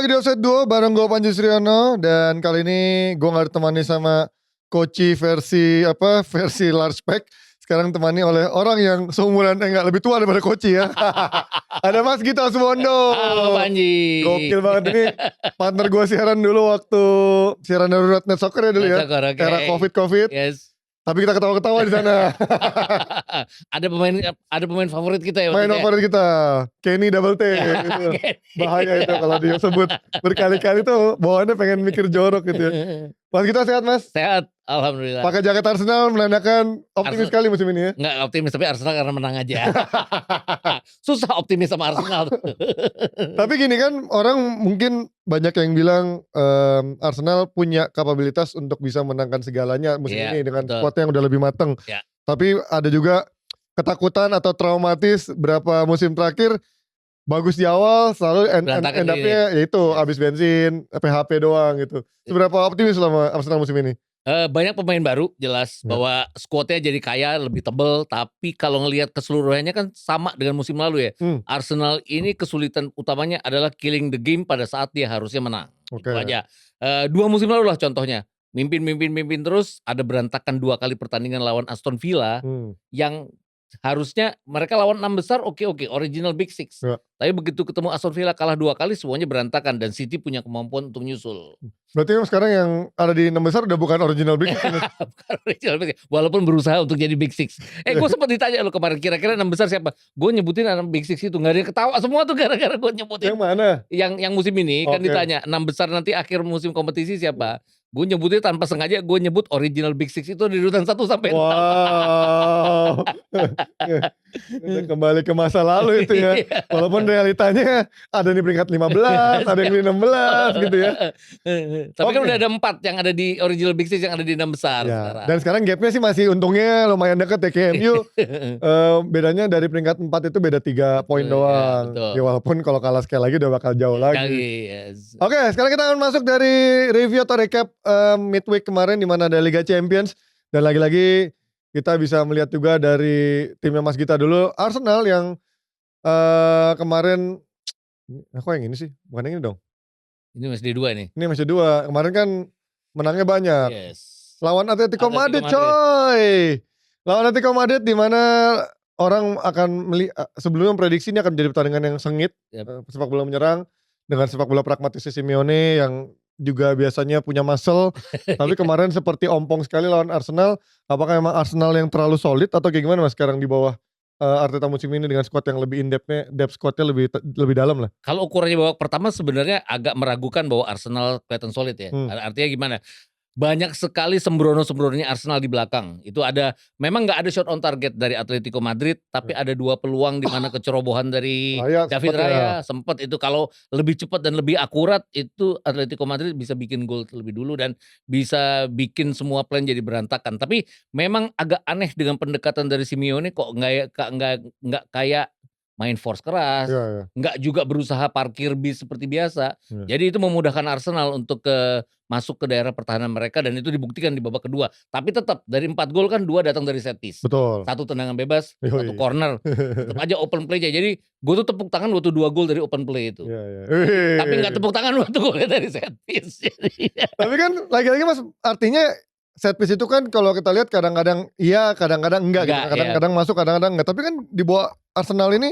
lagi di Offside Duo bareng gue Panji Sriono. Dan kali ini gue gak ditemani sama Koci versi large pack. Sekarang temani oleh orang yang seumuran gak lebih tua daripada Koci ya. Ada Mas Gito Suwondo. Halo Panji. Gokil banget ini. Partner gue siaran dulu waktu siaran darurat Net Soccer ya dulu ya. Soccer, okay. Era Covid. Yes. Tapi kita ketawa-ketawa di sana. ada pemain favorit kita ya. Main favorit kita, Kenny Double T. Gitu. Bahaya itu kalau dia sebut berkali-kali tuh bawaannya pengen mikir jorok gitu ya. Mas kita sehat Mas? Sehat, alhamdulillah. Pakai jaket Arsenal menandakan optimis sekali musim ini ya. Nggak optimis, tapi Arsenal karena menang aja. Susah optimis sama Arsenal. Tapi gini kan orang mungkin banyak yang bilang Arsenal punya kapabilitas untuk bisa menangkan segalanya musim ini dengan squad yang udah lebih mateng. Yeah. Tapi ada juga ketakutan atau traumatis berapa musim terakhir bagus di awal selalu end up-nya yaitu habis bensin, PHP doang gitu. Seberapa optimis selama Arsenal musim ini? Banyak pemain baru jelas bahwa skuadnya jadi kaya, lebih tebel, tapi kalau ngelihat keseluruhannya kan sama dengan musim lalu ya. Arsenal ini kesulitan utamanya adalah killing the game pada saat dia harusnya menang. Itu aja. 2 musim lalu lah contohnya. Mimpin terus, ada berantakan 2 kali pertandingan lawan Aston Villa yang harusnya mereka lawan 6 besar oke, original Big Six. Tapi begitu ketemu Aston Villa kalah 2 kali semuanya berantakan dan City punya kemampuan untuk nyusul. Berarti sekarang yang ada di 6 besar udah bukan original Big Six. Bukan original Big Six, walaupun berusaha untuk jadi Big Six. Gue sempat ditanya lo kemarin kira-kira 6 besar siapa? Gue nyebutin 6 Big Six itu, gak ada yang ketawa semua tuh gara-gara gue nyebutin. Yang mana? Yang musim ini kan ditanya 6 besar nanti akhir musim kompetisi siapa? Gue nyebutnya tanpa sengaja, gue nyebut original Big Six itu di urutan 1 sampai 6. Wow. Kembali ke masa lalu itu ya. Walaupun realitanya ada di peringkat 15, ada yang di 16 gitu ya. Tapi kan udah ada 4 yang ada di original Big Six yang ada di 6 besar sekarang. Dan sekarang gapnya sih masih untungnya lumayan deket ya ke MU. Bedanya dari peringkat 4 itu beda 3 poin doang. Ya walaupun kalau kalah sekali lagi udah bakal jauh lagi. Oke, sekarang kita akan masuk dari review atau recap midweek kemarin di mana ada Liga Champions. Dan lagi-lagi kita bisa melihat juga dari timnya Mas Gita dulu. Arsenal yang kemarin, kok yang ini sih? Bukan yang ini dong. Ini masih di 2 nih. Ini masih 2. Kemarin kan menangnya banyak. Lawan Atletico Madrid coy. Lawan Atletico Madrid di mana orang akan sebelumnya memprediksi ini akan menjadi pertandingan yang sengit. Sepak bola menyerang dengan sepak bola pragmatis Simeone yang juga biasanya punya muscle. Tapi kemarin seperti ompong sekali lawan Arsenal. Apakah memang Arsenal yang terlalu solid atau kayak gimana Mas sekarang di bawah Arteta musim ini dengan squad yang lebih in-depth-nya, depth squadnya lebih dalam lah. Kalau ukurannya babak pertama sebenarnya agak meragukan bahwa Arsenal kelihatan solid ya. Artinya gimana? Banyak sekali sembrono-sembrononya Arsenal di belakang. Itu ada, memang gak ada shot on target dari Atletico Madrid, tapi ada 2 peluang di mana kecerobohan dari David Raya. Sempat itu kalau lebih cepat dan lebih akurat itu Atletico Madrid bisa bikin gol lebih dulu dan bisa bikin semua plan jadi berantakan. Tapi memang agak aneh dengan pendekatan dari Simeone kok nggak kayak main force keras, nggak juga berusaha parkir bis seperti biasa. Jadi itu memudahkan Arsenal untuk masuk ke daerah pertahanan mereka dan itu dibuktikan di babak kedua. Tapi tetap dari 4 gol kan 2 datang dari set piece. Betul. 1 tendangan bebas, 1 corner. Tetap aja open play aja. Jadi gue tuh tepuk tangan waktu 2 gol dari open play itu. Tapi nggak tepuk tangan waktu golnya dari set piece. Tapi kan lagi-lagi Mas artinya set piece itu kan kalau kita lihat kadang-kadang iya, kadang-kadang enggak gitu. Kadang-kadang masuk, kadang-kadang enggak. Tapi kan di bawah Arsenal ini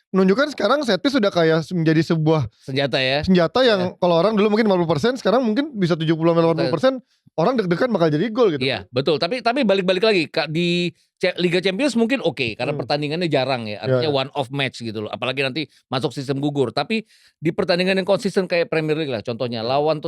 menunjukkan sekarang set piece sudah kayak menjadi sebuah senjata yang kalau orang dulu mungkin 50%, sekarang mungkin bisa 70-80% orang deg-degan bakal jadi gol gitu. Iya, betul. Tapi balik-balik lagi di Liga Champions mungkin karena pertandingannya jarang ya. Artinya one off match gitu loh. Apalagi nanti masuk sistem gugur. Tapi di pertandingan yang konsisten kayak Premier League lah contohnya. Lawan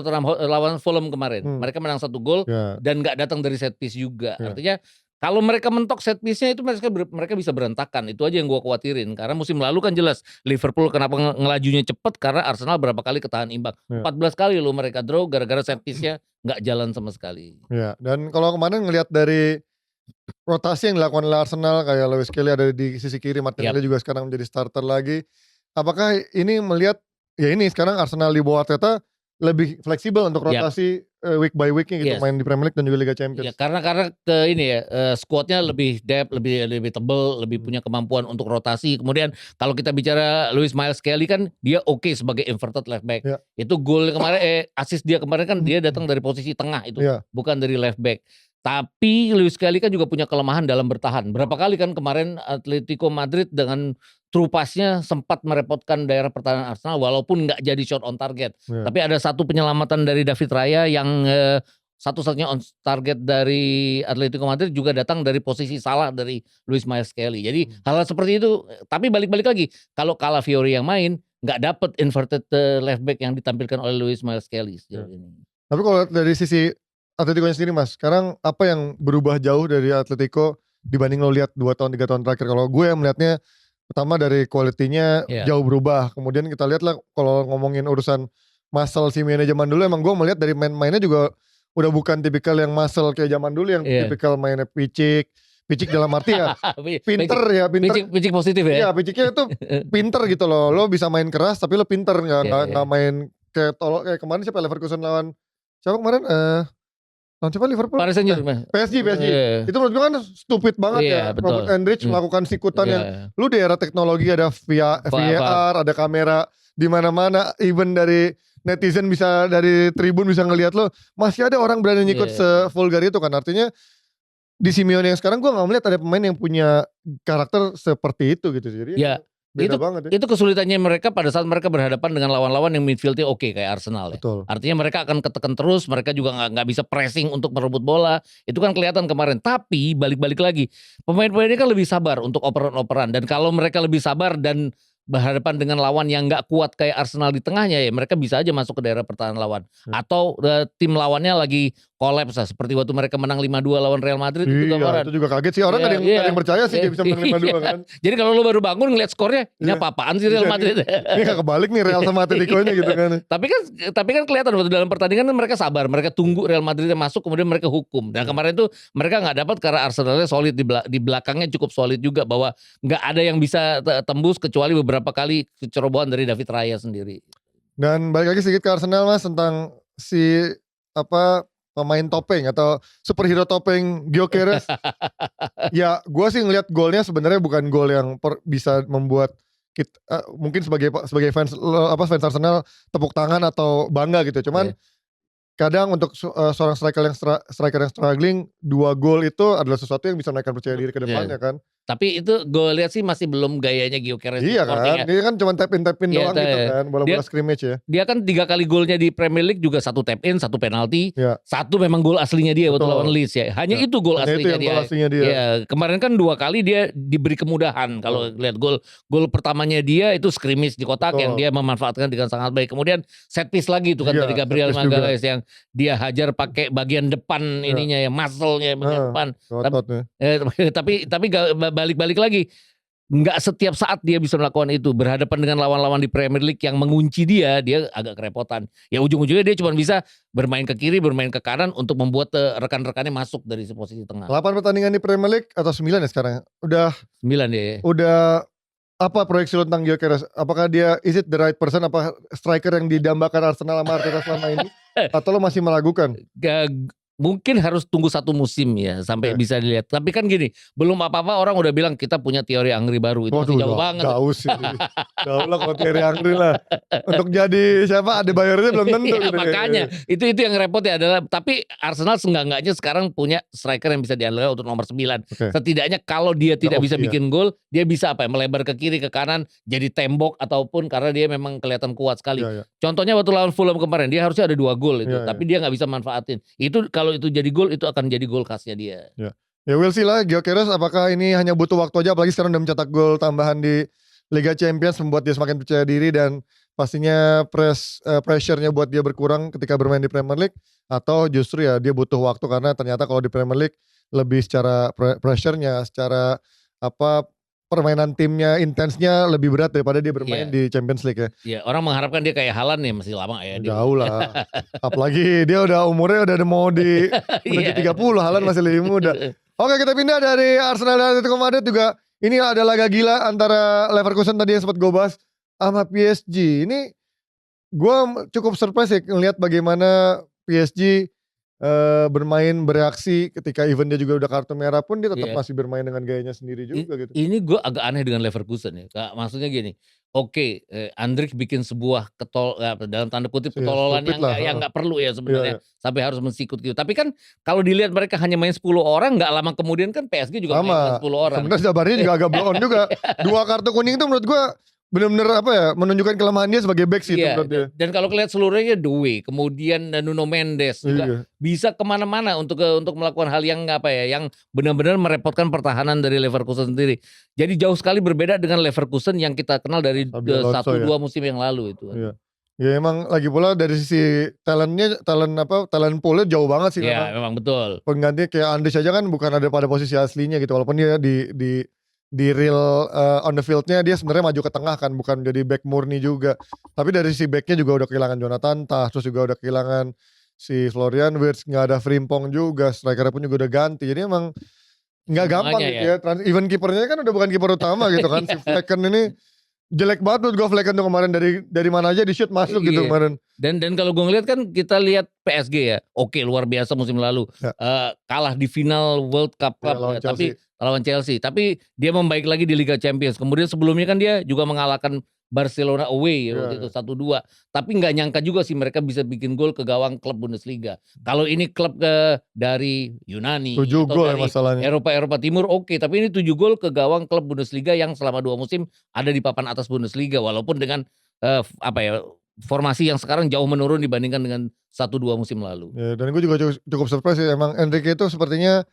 Fulham kemarin. Mereka menang 1 gol dan gak datang dari set piece juga. Artinya kalau mereka mentok set piece-nya itu mereka bisa berantakan. Itu aja yang gue khawatirin. Karena musim lalu kan jelas Liverpool kenapa ngelajunya cepet karena Arsenal berapa kali ketahan imbang. 14 kali loh mereka draw gara-gara set piece-nya gak jalan sama sekali. Dan kalau kemarin ngelihat dari rotasi yang dilakukan oleh Arsenal kayak Lewis Kelly ada di sisi kiri, Martinelli juga sekarang menjadi starter lagi. Apakah ini melihat ini sekarang Arsenal di bawah Arteta lebih fleksibel untuk Yap. rotasi week by weeknya gitu, Yes. main di Premier League dan juga Liga Ya Champions. karena ini ya, skuadnya lebih depth, lebih tebel, lebih punya kemampuan untuk rotasi. Kemudian kalau kita bicara Luis Miles Skelly kan dia oke sebagai inverted left back. Ya. Itu gol kemarin assist dia kemarin kan dia datang dari posisi tengah itu, Ya. bukan dari left back. Tapi Luis Skelly kan juga punya kelemahan dalam bertahan. Berapa kali kan kemarin Atletico Madrid dengan true pass-nya sempat merepotkan daerah pertahanan Arsenal walaupun nggak jadi shot on target. Ya. Tapi ada satu penyelamatan dari David Raya yang satu-satunya on target dari Atletico Madrid juga datang dari posisi salah dari Luis Miles Skelly. Jadi hal-hal seperti itu. Tapi balik-balik lagi, kalau Calafiori yang main nggak dapet inverted left back yang ditampilkan oleh Luis Miles Skelly sejauh ini. Tapi kalau dari sisi Atletico sendiri Mas, sekarang apa yang berubah jauh dari Atletico dibanding lo lihat 2 tahun 3 tahun terakhir? Kalau gue yang melihatnya pertama dari kualitinya jauh berubah. Kemudian kita lihat lah kalau ngomongin urusan muscle Simeone zaman dulu, emang gue melihat dari mainnya juga udah bukan tipikal yang muscle kayak zaman dulu yang tipikal mainnya picik dalam arti ya pinter. Picik positif ya? Iya, piciknya itu pinter gitu loh. Lo bisa main keras tapi lo pinter, nggak main kayak kayak kemarin siapa Leverkusen lawan siapa kemarin lawan siapa Liverpool? Paris Saint-Germain. PSG. Itu menurut gue kan stupid banget ya. Betul. Robert Enrich melakukan sikutan yang lu di era teknologi ada VAR, ada kamera di mana-mana, even dari netizen bisa dari tribun bisa ngelihat lo, masih ada orang berani nyikut sevulgar itu kan. Artinya di Simeone yang sekarang gue gak melihat ada pemain yang punya karakter seperti itu gitu. Jadi beda banget ya. Itu kesulitannya mereka pada saat mereka berhadapan dengan lawan-lawan yang midfieldnya oke kayak Arsenal ya. Betul. Artinya mereka akan ketekan terus, mereka juga nggak bisa pressing untuk merebut bola. Itu kan kelihatan kemarin. Tapi balik-balik lagi, pemain-pemain ini kan lebih sabar untuk operan-operan. Dan kalau mereka lebih sabar dan berhadapan dengan lawan yang nggak kuat kayak Arsenal di tengahnya ya, mereka bisa aja masuk ke daerah pertahanan lawan. Atau tim lawannya lagi kolaps seperti waktu mereka menang 5-2 lawan Real Madrid itu kemarin. Itu juga kaget sih, orang ada yang percaya sih dia bisa menang 5-2 kan. Jadi kalau lu baru bangun ngeliat skornya, ini apa-apaan sih Real Madrid? Ini gak kebalik nih Real sama Atletico-nya gitu kan. Tapi kan kelihatan waktu dalam pertandingan mereka sabar, mereka tunggu Real Madrid yang masuk kemudian mereka hukum. Dan kemarin tuh mereka nggak dapat karena Arsenalnya solid di belakangnya cukup solid juga, bahwa nggak ada yang bisa tembus kecuali beberapa kali kecerobohan dari David Raya sendiri. Dan balik lagi sedikit ke Arsenal Mas, tentang si pemain topeng atau superhero topeng Gyökeres. Ya gue sih ngelihat golnya sebenarnya bukan gol yang bisa membuat kita, mungkin sebagai fans Arsenal tepuk tangan atau bangga gitu. Cuman kadang untuk seorang striker yang struggling, 2 gol itu adalah sesuatu yang bisa menaikkan percaya diri ke depannya kan. Tapi itu gue lihat sih masih belum gayanya Gyökeres. Iya kan, dia kan cuma tap in doang gitu kan, bola-bola scrimmage ya. Dia kan 3 kali golnya di Premier League juga 1 tap in, 1 penalti, 1 memang gol aslinya dia waktu lawan Leeds ya. Hanya itu gol aslinya dia. Ya, kemarin kan 2 kali dia diberi kemudahan. Kalau lihat gol pertamanya dia itu scrimmage di kotak yang dia memanfaatkan dengan sangat baik. Kemudian set piece lagi itu kan dari Gabriel Magalhaes yang dia hajar pakai bagian depan ininya ya, muscle-nya bagian depan. Tapi balik-balik lagi, nggak setiap saat dia bisa melakukan itu. Berhadapan dengan lawan-lawan di Premier League yang mengunci dia agak kerepotan. Ya ujung-ujungnya dia cuma bisa bermain ke kiri, bermain ke kanan untuk membuat rekan-rekannya masuk dari posisi tengah. 8 pertandingan di Premier League atau 9 ya sekarang? Udah 9 dia ya. Udah apa proyeksi lo tentang Gyökeres? Apakah dia is it the right person? Apa striker yang didambakan Arsenal sama Arteta selama ini? Atau lo masih meragukan? Mungkin harus tunggu 1 musim ya sampai bisa dilihat. Tapi kan gini, belum apa-apa orang udah bilang kita punya teori Angri baru. Itu masih jauh banget. Jauh sih. Jauh lah kalau teori Angri lah. Untuk jadi siapa Adebayornya belum tentu. Gitu makanya itu yang repot ya adalah, tapi Arsenal seenggak-enggaknya sekarang punya striker yang bisa diandalkan untuk nomor 9. Setidaknya kalau dia tidak bisa bikin gol, dia bisa melebar ke kiri ke kanan jadi tembok, ataupun karena dia memang kelihatan kuat sekali. Contohnya waktu lawan Fulham kemarin dia harusnya ada 2 gol itu, tapi dia nggak bisa manfaatin. Itu kalau itu jadi gol, itu akan jadi gol khasnya dia. Ya we'll see lah Gyökeres apakah ini hanya butuh waktu aja, apalagi sekarang udah mencetak gol tambahan di Liga Champions, membuat dia semakin percaya diri dan pastinya pressure-nya buat dia berkurang ketika bermain di Premier League, atau justru ya dia butuh waktu karena ternyata kalau di Premier League lebih secara pressure-nya, secara permainan timnya, intensnya lebih berat daripada dia bermain di Champions League ya. Iya, orang mengharapkan dia kayak Haaland ya, masih lama ya. Jauh lah. Apalagi dia umurnya udah mau di menuju 30, Haaland masih lebih muda. Oke, kita pindah dari Arsenal dan Atletico Madrid juga. Ini ada laga gila antara Leverkusen tadi yang sempat gue bahas sama PSG. Ini gue cukup surprise ya ngelihat bagaimana PSG bermain bereaksi ketika even dia juga udah kartu merah pun dia tetap masih bermain dengan gayanya sendiri juga gitu. Ini gue agak aneh dengan Leverkusen ya. Maksudnya gini, oke, Andrich bikin sebuah dalam tanda kutip ketololan yang nggak perlu ya sebenarnya sampai harus mensikut gitu. Tapi kan kalau dilihat mereka hanya main 10 orang, nggak lama kemudian kan PSG juga main 10 orang. Sebenarnya Zabarnya juga agak blow on juga. 2 kartu kuning itu menurut gue bener-bener menunjukkan kelemahan dia sebagai back sih itu menurut dia. Dan kalau lihat seluruhnya Doué, kemudian Nuno Mendes juga bisa kemana-mana untuk melakukan hal yang yang benar-benar merepotkan pertahanan dari Leverkusen sendiri. Jadi jauh sekali berbeda dengan Leverkusen yang kita kenal dari 1-2 musim yang lalu itu. Ya emang lagi pula dari sisi talent poolnya jauh banget sih. Iya memang betul. Pengganti kayak Andrich aja kan bukan ada pada posisi aslinya gitu, walaupun dia di real on the fieldnya dia sebenarnya maju ke tengah kan, bukan jadi back murni juga. Tapi dari sisi backnya juga udah kehilangan Jonathan Tah, terus juga udah kehilangan si Florian Wirtz, nggak ada Frimpong juga, strikernya pun juga udah ganti. Jadi emang nggak gampang gitu ya. Even kipernya kan udah bukan kiper utama gitu kan. Si Flecken ini jelek banget menurut gue. Flecken tuh kemarin dari mana aja di shoot masuk gitu kemarin. Dan kalau gue ngeliat kan kita lihat PSG ya, oke luar biasa musim lalu kalah di final World Cup tapi lawan Chelsea, tapi dia membaik lagi di Liga Champions. Kemudian sebelumnya kan dia juga mengalahkan Barcelona away waktu itu 1-2. Tapi nggak nyangka juga sih mereka bisa bikin gol ke gawang klub Bundesliga. Kalau ini klub dari Yunani 7 gol dari masalahnya. Eropa Timur oke, tapi ini 7 gol ke gawang klub Bundesliga yang selama 2 musim ada di papan atas Bundesliga, walaupun dengan formasi yang sekarang jauh menurun dibandingkan dengan 1-2 musim lalu. Ya, dan gue juga cukup surprise sih. Emang Enrique itu sepertinya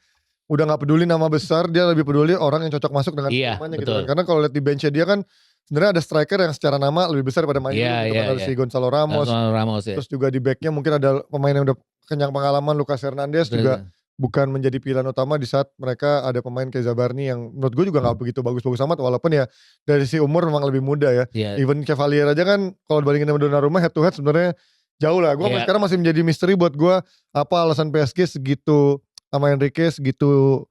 udah gak peduli nama besar, dia lebih peduli orang yang cocok masuk dengan skemanya gitu kan. Karena kalau lihat di benchnya dia kan sebenarnya ada striker yang secara nama lebih besar pada main gitu kan. Ada si Gonzalo Ramos terus juga di backnya mungkin ada pemain yang udah kenyang pengalaman, Lucas Hernandez juga bukan menjadi pilihan utama di saat mereka ada pemain kayak Zabarni yang menurut gue juga gak begitu bagus-bagus amat, walaupun ya dari si umur memang lebih muda ya. Even Cavalier aja kan kalau dibandingin sama Donnarumma head to head sebenarnya jauh lah. Gue sekarang masih menjadi misteri buat gue apa alasan PSG segitu sama Enrique segitu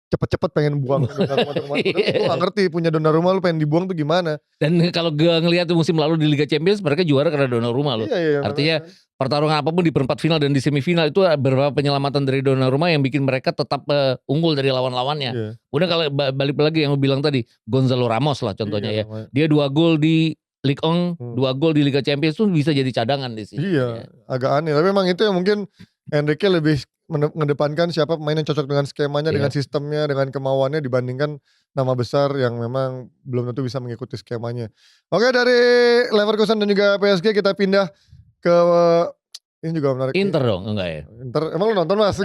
cepet-cepet pengen buang Donnarumma. Gue gak ngerti punya Donnarumma lu pengen dibuang tuh gimana. Dan kalau gue ngelihat musim lalu di Liga Champions mereka juara karena Donnarumma loh. Artinya pertarungan apapun di perempat final dan di semifinal itu beberapa penyelamatan dari Donnarumma yang bikin mereka tetap unggul dari lawan-lawannya. Udah kalau balik lagi yang lu bilang tadi, Gonzalo Ramos lah contohnya ya. Dia 2 gol di Ligue 1, 2 gol di Liga Champions tuh bisa jadi cadangan di sini. Iya, agak aneh. Tapi memang itu yang mungkin Enrique lebih mengedepankan siapa pemain yang cocok dengan skemanya, dengan sistemnya, dengan kemauannya dibandingkan nama besar yang memang belum tentu bisa mengikuti skemanya. Oke, dari Leverkusen dan juga PSG kita pindah ke ini juga menarik. Inter dong, enggak ya? Inter, emang lu nonton Mas?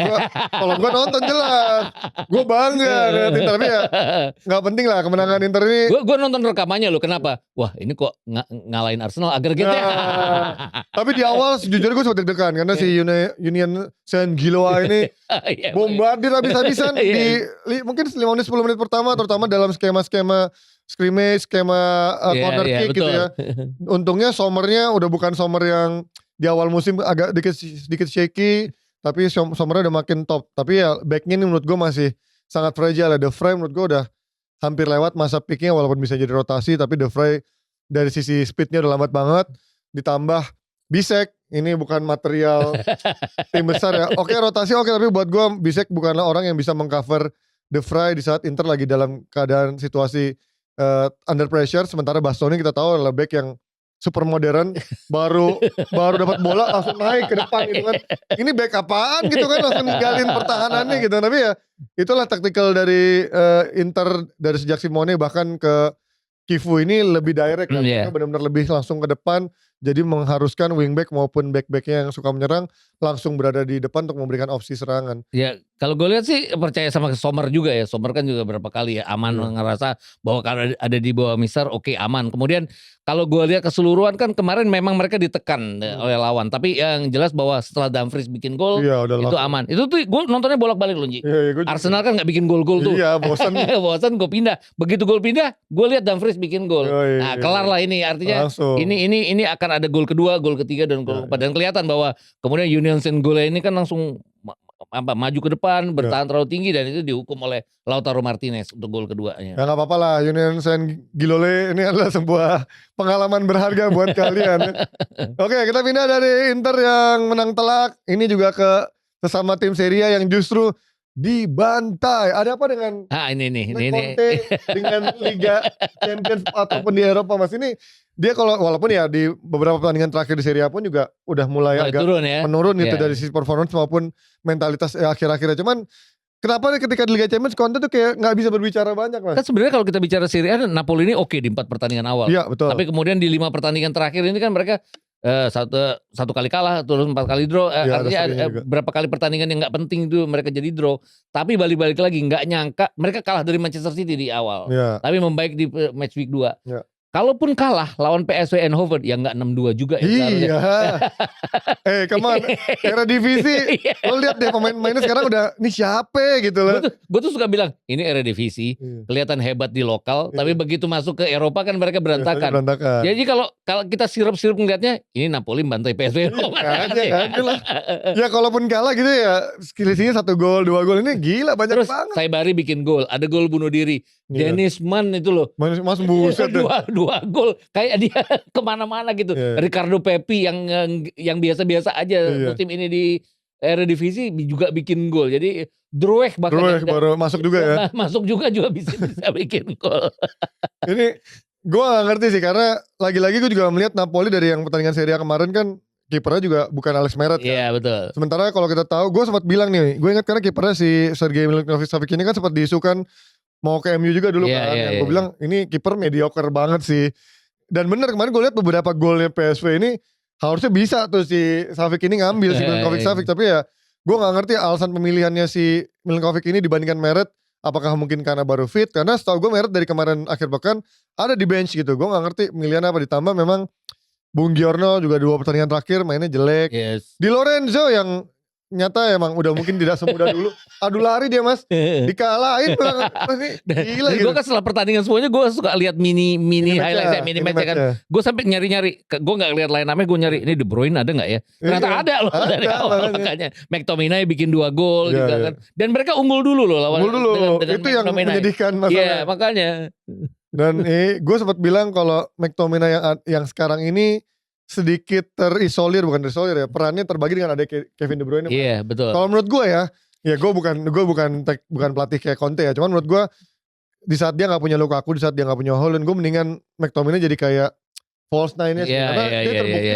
Kalau gue nonton jelas. Gue bangga dengan Inter, tapi ya gak penting lah kemenangan Inter ini. Gue nonton rekamannya loh, kenapa? Wah ini kok ngalahin Arsenal agregatnya. Tapi di awal sejujurnya gue sempat deg-degan karena si Union Saint-Gilloise ini bombardir habis-habisan di mungkin 5 menit 10 menit pertama, terutama dalam skema-skema scrimmage, skema corner kick gitu ya. Untungnya Sommernya udah bukan Sommer yang di awal musim agak sedikit shaky, tapi Sommernya udah makin top. Tapi ya backnya ini menurut gue masih sangat fragile. The Vrij menurut gue udah hampir lewat masa peaknya, walaupun bisa jadi rotasi, tapi The Vrij dari sisi speednya udah lambat banget. Ditambah Bisek, ini bukan material tim besar ya. Oke, rotasi oke, tapi buat gue Bisek bukanlah orang yang bisa mengcover The Vrij di saat Inter lagi dalam keadaan situasi under pressure. Sementara Bastoni kita tahu adalah back yang super modern, baru dapat bola langsung naik ke depan gitu kan. Ini back apaan gitu kan, langsung ninggalin pertahanannya gitu. Tapi ya itulah taktikal dari Inter dari sejak Simone bahkan ke Kifu ini lebih direct kan. Benar-benar lebih langsung ke depan. Jadi mengharuskan wingback maupun back-backnya yang suka menyerang langsung berada di depan untuk memberikan opsi serangan. Ya kalau gue lihat sih percaya sama Sommer juga ya. Sommer kan juga berapa kali ya aman ngerasa bahwa kalau ada di bawah Mister oke, aman. Kemudian kalau gue lihat keseluruhan kan kemarin memang mereka ditekan oleh lawan. Tapi yang jelas bahwa setelah Dumfries bikin gol itu aman. Itu tuh gue nontonnya bolak-balik loh Ji. Arsenal kan gak bikin gol-gol tuh. Iya bosan. Bosan gue pindah. Begitu gol pindah gue lihat Dumfries bikin gol. Nah kelar lah ini artinya ini akan ada gol kedua, gol ketiga dan gol keempat. Dan kelihatan bahwa kemudian Union Saint-Gilloise ini kan langsung maju ke depan, bertahan terlalu tinggi dan itu dihukum oleh Lautaro Martinez untuk gol keduanya. Ya nggak apa-apa lah, Union Saint Gilloise ini adalah sebuah pengalaman berharga buat kalian. Oke, kita pindah dari Inter yang menang telak, ini juga ke sesama tim Serie A yang justru dibantai. Ada apa dengan ini. Conte dengan Liga Champions ataupun di Eropa, Mas? Ini dia walaupun ya di beberapa pertandingan terakhir di Serie A pun juga udah mulai agak turun ya. menurun gitu dari sisi performance maupun mentalitas akhir-akhirnya. Cuman kenapa ketika di Liga Champions Conte tuh kayak nggak bisa berbicara banyak, Mas? Kan sebenarnya kalau kita bicara Serie A, Napoli ini oke di 4 pertandingan awal. Iya, betul. Tapi kemudian di 5 pertandingan terakhir ini kan mereka satu kali kalah, terus 4 kali draw. Artinya berapa kali pertandingan yang nggak penting itu mereka jadi draw. Tapi balik-balik lagi nggak nyangka mereka kalah dari Manchester City di awal. Ya. Tapi membaik di match week 2. Ya. Kalaupun kalah lawan PSV Eindhoven ya nggak 6-2 juga ya. Iya. Come on, era divisi. Lo lihat deh pemain-pemainnya sekarang udah ini siapa gitu loh. Gue tuh suka bilang ini era divisi, kelihatan hebat di lokal, tapi begitu masuk ke Eropa kan mereka berantakan. Jadi kalau kita sirup-sirup ngeliatnya ini Napoli bantai PSV Eropa. Ya kalaupun kalah gitu ya selisihnya 1 gol 2 gol ini gila banyak terus banget. Saibari bikin gol, ada gol bunuh diri. Dennis Mann itu loh. Mas buset dua gol kayak dia kemana-mana gitu. Ricardo Pepi yang biasa-biasa aja musim ini di Eredivisie juga bikin gol. Jadi Drouek baru masuk juga ya. Masuk juga bisa bikin gol. Ini gue gak ngerti sih karena lagi-lagi gue juga melihat Napoli dari yang pertandingan Serie A kemarin kan kipernya juga bukan Alex Meret kan. Iya betul. Sementara kalau kita tahu gue sempat bilang nih, gue ingat karena kipernya si Sergei Milinkovic-Savic ini kan sempat diisukan mau ke MU juga dulu kan. Yang gue bilang ini kiper mediocre banget sih. Dan bener kemarin gue lihat beberapa golnya PSV ini harusnya bisa tuh si Savic ini ngambil si Milinkovic-Savic. Tapi ya gue gak ngerti alasan pemilihannya si Milinkovic ini dibandingkan Meret. Apakah mungkin karena baru fit? Karena setahu gue Meret dari kemarin akhir pekan ada di bench gitu. Gue gak ngerti pemilihan apa. Ditambah memang Bung Giorno juga 2 pertandingan terakhir mainnya jelek. Di Lorenzo yang nyata emang udah mungkin tidak semudah dulu. Adu lari dia Mas, dikalahin gila gitu. Gue kan setelah pertandingan semuanya gue suka lihat mini highlight mini match kan. Gue sampai nyari-nyari, gue gak lihat lain namanya, gue nyari ini De Bruyne ada gak ya? Ternyata ada loh dari awal makanya. McTominay bikin 2 gol juga kan. Dan mereka unggul dulu loh lawan. Unggul dulu, itu yang menyedihkan masalah. Iya makanya. Dan gue sempat bilang kalau McTominay yang sekarang ini sedikit terisolir, bukan terisolir ya, perannya terbagi dengan ada Kevin De Bruyne. Iya betul. Kalau menurut gue ya gue bukan pelatih kayak Conte ya, cuman menurut gue di saat dia nggak punya Lukaku, di saat dia nggak punya Holland, gue mendingan McTominay jadi kayak false nine-nya sih, karena dia terbukti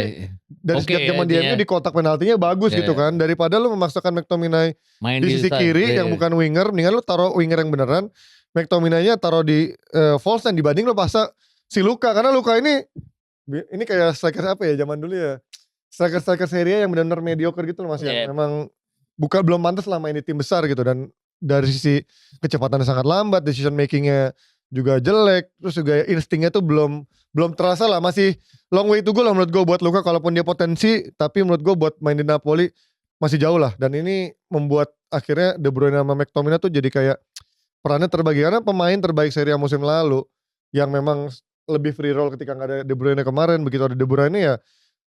dari sejak zaman dia di kotak penaltinya bagus gitu kan, daripada lu memaksakan McTominay di sisi kiri yang bukan winger, mendingan lu taruh winger yang beneran, McTominay-nya taruh di false nine dibanding lu paksa si Luka, karena Luka ini kayak striker apa ya zaman dulu ya, striker Serie A yang benar-benar mediocre gitu loh Mas, yang memang belum pantas lah main di tim besar gitu, dan dari sisi kecepatannya sangat lambat, decision makingnya juga jelek, terus juga instingnya tuh belum terasa lah, masih long way to go lah menurut gue buat Luka, kalaupun dia potensi, tapi menurut gue buat main di Napoli masih jauh lah, dan ini membuat akhirnya De Bruyne sama McTominay tuh jadi kayak perannya terbagi, karena pemain terbaik Serie A musim lalu yang memang lebih free roll ketika gak ada De Bruyne kemarin, begitu ada De Bruyne ya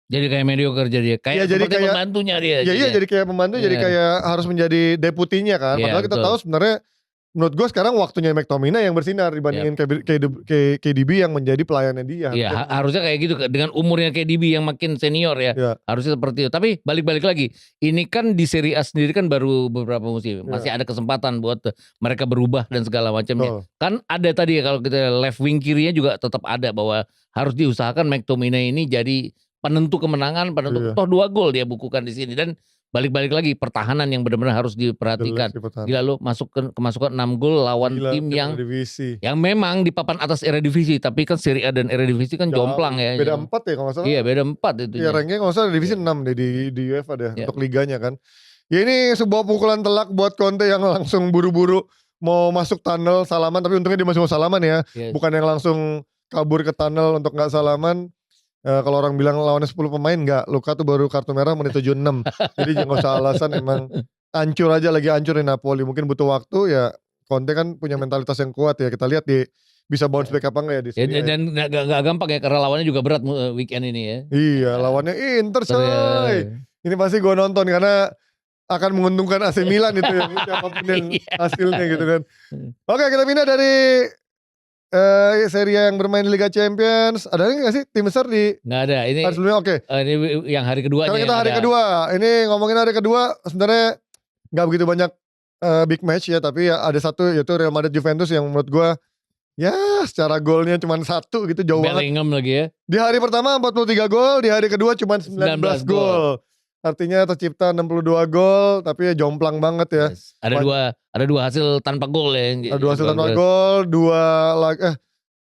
jadi kayak mediocre, jadi kayak seperti pembantunya dia. Iya jadi kayak pembantu, jadi kayak harus menjadi deputinya kan. Padahal kita tahu sebenarnya menurut gue sekarang waktunya McTominay yang bersinar dibandingin KDB yang menjadi pelayannya dia. Iya harusnya kayak gitu, dengan umurnya KDB yang makin senior ya. Harusnya seperti itu. Tapi balik-balik lagi, ini kan di Serie A sendiri kan baru beberapa musim, masih ada kesempatan buat mereka berubah dan segala macamnya. Kan ada tadi ya, kalau kita left wing kirinya juga tetap ada, bahwa harus diusahakan McTominay ini jadi penentu kemenangan, toh 2 gol dia bukukan di sini, dan balik-balik lagi pertahanan yang benar-benar harus diperhatikan. Gila lo kemasukan 6 gol lawan tim yang memang di papan atas Eredivisie, tapi kan Serie A dan Eredivisie kan jomplang ya. Beda 4 ya kalau nggak salah. Iya beda 4 itu. Iya rankingnya kalau nggak salah divisi 6 deh di UEFA deh untuk liganya kan. Ya ini sebuah pukulan telak buat Conte yang langsung buru-buru mau masuk tunnel salaman, tapi untungnya dia masih mau salaman ya, bukan yang langsung kabur ke tunnel untuk nggak salaman. Kalau orang bilang lawannya 10 pemain, enggak, Luka tuh baru kartu merah menit 76. Jadi jangan usah alasan, emang hancur aja, lagi hancur di Napoli. Mungkin butuh waktu ya, Conte kan punya mentalitas yang kuat ya, kita lihat bisa bounce back apa enggak ya di sini. Dan gak gampang ya, karena lawannya juga berat weekend ini ya. Iya, lawannya Inter coy. Ini pasti gue nonton karena akan menguntungkan AC Milan itu yang siapapun yang hasilnya gitu kan. Oke, kita pindah dari Serie A yang bermain di Liga Champions. Ada lagi gak sih tim besar di Nggak ada. Ini sebelumnya? Oke. Ini yang hari kedua. Sekarang kita hari kedua. Ini ngomongin hari kedua, sebenarnya nggak begitu banyak big match ya, tapi ya ada satu yaitu Real Madrid Juventus yang menurut gue ya secara golnya cuma 1 gitu, jauh banget. Bellingham lagi ya. Di hari pertama 43 gol, di hari kedua cuma 19 gol. Artinya tercipta 62 gol, tapi ya jomplang banget ya. Yes. Ada dua hasil tanpa gol ya. Ada 2 hasil tanpa gol, 2 laga.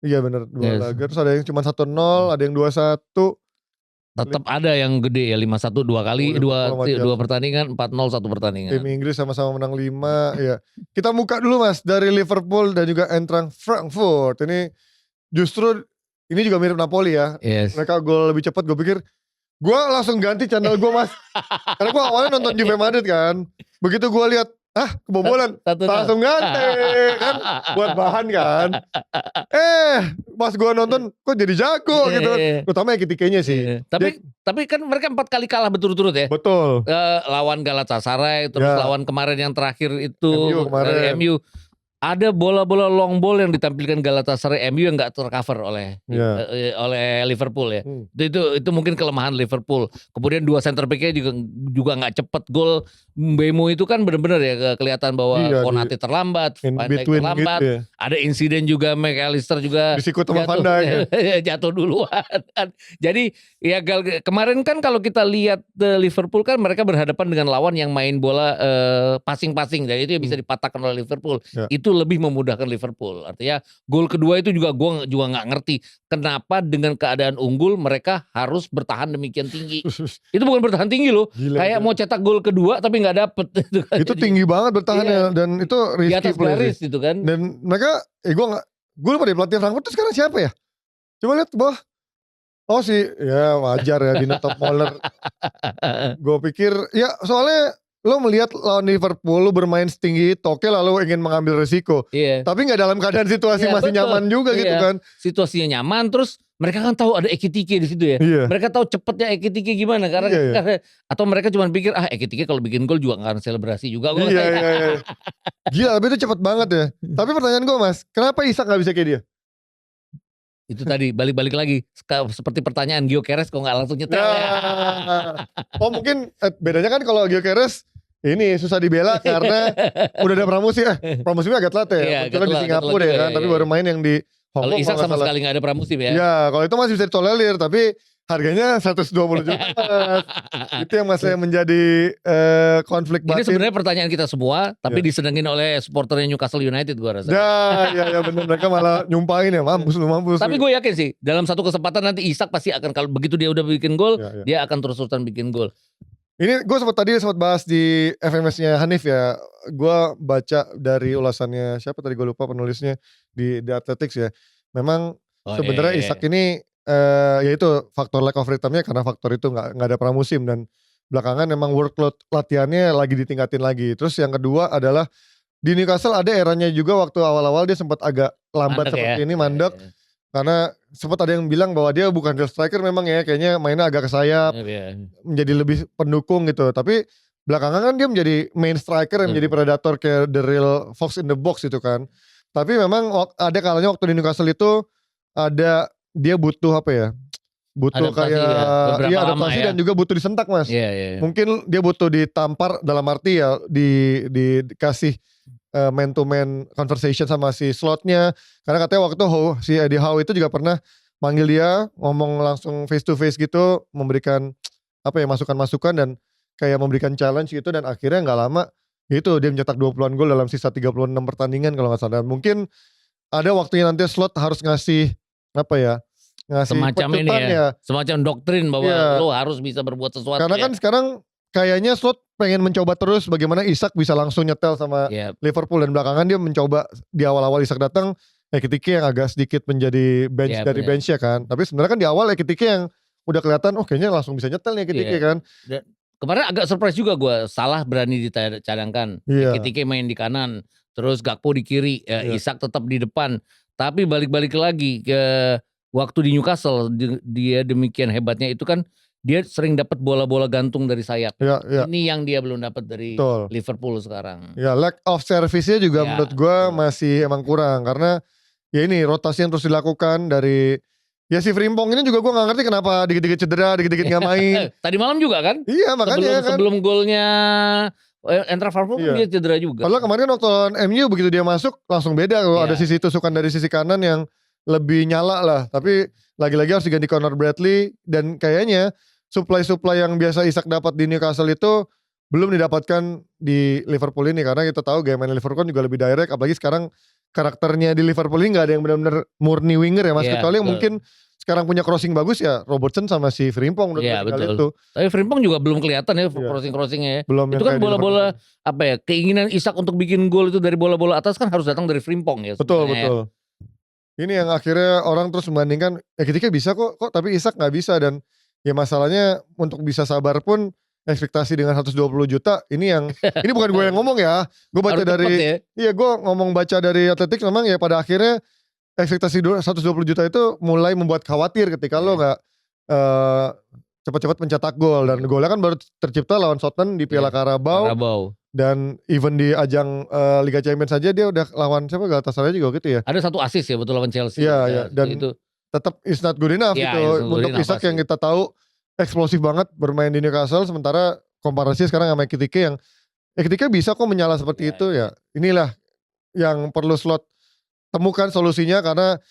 Iya bener, 2 laga. Terus ada yang cuma 1-0, ada yang 2-1. Tetap ada yang gede ya, 5-1 2 kali, 2 pertandingan, 4-0 1 pertandingan. Tim Inggris sama-sama menang 5 ya. Kita buka dulu Mas dari Liverpool dan juga Eintracht Frankfurt. Ini justru ini juga mirip Napoli ya. Yes. Mereka gol lebih cepat, gue pikir gue langsung ganti channel gue Mas. Karena gue awalnya nonton Juve Madrid kan. Begitu gue lihat kebobolan, langsung ganti kan, buat bahan kan. Pas gue nonton kok jadi jago gitu kan. Terutama Ekitike-nya sih. Tapi kan mereka 4 kali kalah berturut-turut ya. Betul. Lawan Galatasaray, terus lawan kemarin yang terakhir itu MU. Ada bola-bola long ball yang ditampilkan Galatasaray MU yang nggak tercover oleh Liverpool ya. Itu mungkin kelemahan Liverpool. Kemudian 2 center back-nya juga nggak cepet. Gol Mbeumo itu kan benar-benar ya kelihatan bahwa Konate terlambat, Van Dijk terlambat. Gitu ya. Ada insiden juga McAllister juga disikut sama Van Dijk jatuh duluan. Jadi ya kemarin kan kalau kita lihat Liverpool kan mereka berhadapan dengan lawan yang main bola passing-passing, dan itu yang bisa dipatahkan oleh Liverpool. Itu lebih memudahkan Liverpool. Artinya gol kedua itu juga gue juga nggak ngerti kenapa dengan keadaan unggul mereka harus bertahan demikian tinggi. Itu bukan bertahan tinggi loh. Gila, kayak mau cetak gol kedua tapi nggak dapet. Itu tinggi banget bertahannya dan itu risky di atas garis gitu kan. Dan mereka gue lupa deh pelatih Frankfurt itu sekarang siapa ya? Coba lihat bawah. Oh sih, ya wajar ya Dino Topmoller. Gue pikir ya soalnya lo melihat lawan Liverpool lo bermain setinggi itu, oke lalu ingin mengambil resiko. Tapi gak dalam keadaan situasi masih nyaman juga gitu kan. Situasinya nyaman, terus mereka kan tahu ada Ekitike di situ ya. Mereka tahu cepetnya Ekitike gimana karena atau mereka cuma pikir Ekitike kalau bikin gol juga gak akan selebrasi juga. Iya. Gila, tapi itu cepet banget ya. Tapi pertanyaan gue Mas, kenapa Isak gak bisa kayak dia? Itu tadi balik-balik lagi seperti pertanyaan Gyökeres kok nggak langsung nyetel Oh mungkin bedanya kan kalau Gyökeres ini susah dibela karena udah ada pramusim. Pramusimnya agak telat ya. Kebetulan di Singapura ya kan, tapi baru main yang di Hong Kong. Kalau Isak sama sekali gak ada pramusim ya. Iya, kalau itu masih bisa ditolerir, tapi harganya 120 juta. Itu yang masih menjadi konflik batin. Ini sebenarnya pertanyaan kita semua, tapi disenengin oleh supporternya Newcastle United gue rasa. Ya benar, mereka malah nyumpahin ya, mampus. Tapi gue yakin sih, dalam satu kesempatan nanti Isak pasti akan, kalau begitu dia udah bikin gol, dia akan terus-terusan bikin gol. Ini gue sempat bahas di FMS-nya Hanif ya. Gue baca dari ulasannya siapa tadi gue lupa penulisnya di The Athletics ya. Memang sebenarnya Isak ini ya itu faktor lack of rhythm-nya karena faktor itu nggak ada pramusim, dan belakangan memang workload latihannya lagi ditingkatin lagi. Terus yang kedua adalah di Newcastle ada eranya juga waktu awal-awal dia sempat agak lambat seperti ini, mandek. Karena sempat ada yang bilang bahwa dia bukan real striker memang ya, kayaknya mainnya agak ke sayap, menjadi lebih pendukung gitu. Tapi belakangan kan dia menjadi main striker yang menjadi predator kayak the real fox in the box gitu kan. Tapi memang ada kalanya waktu di Newcastle itu ada dia butuh apa ya? Butuh adaptasi kayak adaptasi dan juga butuh disentak Mas. Mungkin dia butuh ditampar dalam arti ya dikasih man to man conversation sama si slotnya, karena katanya waktu itu si Eddie Howe itu juga pernah manggil dia ngomong langsung face to face gitu, memberikan apa ya masukan-masukan dan kayak memberikan challenge gitu, dan akhirnya nggak lama itu dia mencetak 20-an gol dalam sisa 36 pertandingan kalau nggak salah. Mungkin ada waktunya nanti Slot harus ngasih apa ya, ngasih semacam ini semacam doktrin bahwa lo harus bisa berbuat sesuatu. Karena kan sekarang kayaknya Slot pengen mencoba terus bagaimana Isak bisa langsung nyetel sama Liverpool, dan belakangan dia mencoba di awal-awal Isak datang Ekitike yang agak sedikit menjadi bench dari bench ya kan. Tapi sebenarnya kan di awal Ekitike yang udah kelihatan kayaknya langsung bisa nyetel nih Ekitike kan. Dan kemarin agak surprise juga gue, Salah berani dicadangkan. Ekitike main di kanan, terus Gakpo di kiri, Isak tetap di depan. Tapi balik-balik lagi ke waktu di Newcastle dia demikian hebatnya itu kan dia sering dapat bola-bola gantung dari sayap. Ya. Ini yang dia belum dapat dari Liverpool sekarang. Ya, lack of service-nya juga menurut gue masih emang kurang karena ya ini rotasi yang terus dilakukan dari ya si Frimpong ini juga gue nggak ngerti kenapa dikit-dikit cedera, dikit-dikit nggak main. Tadi malam juga kan? Iya makanya sebelum golnya Eintracht Frankfurt dia cedera juga. Padahal kemarin waktu lawan MU begitu dia masuk langsung beda. Ada sisi tusukan dari sisi kanan yang lebih nyala lah. Tapi lagi-lagi harus diganti Connor Bradley dan kayaknya supply yang biasa Isak dapat di Newcastle itu belum didapatkan di Liverpool ini karena kita tahu gaya main Liverpool kan juga lebih direct, apalagi sekarang karakternya di Liverpool ini nggak ada yang benar-benar murni winger ya Mas. Kecuali yang mungkin sekarang punya crossing bagus ya Robertson sama si Frimpong menurut betul. itu. Tapi Frimpong juga belum kelihatan ya crossingnya ya. Belum itu kan bola-bola apa ya, keinginan Isak untuk bikin gol itu dari bola-bola atas kan harus datang dari Frimpong ya. Betul. Ini yang akhirnya orang terus membandingkan ketika bisa kok tapi Isak nggak bisa dan ya masalahnya untuk bisa sabar pun ekspektasi dengan 120 juta ini bukan gue yang ngomong ya. Gue baca dari gue baca dari Athletics memang ya pada akhirnya ekspektasi 120 juta itu mulai membuat khawatir ketika lo nggak cepat-cepat mencetak gol dan golnya kan baru tercipta lawan Southampton di Piala Carabao. Dan even di ajang Liga Champions saja dia udah lawan siapa Galatasaray juga gitu ya. Ada 1 assist ya betul lawan Chelsea. Iya dan itu tetap is not good enough gitu untuk Isak yang kita tahu eksplosif banget bermain di Newcastle sementara komparasi sekarang sama Ekitike yang Ekitike bisa kok menyala seperti itu ya. Inilah yang perlu Slot temukan solusinya karena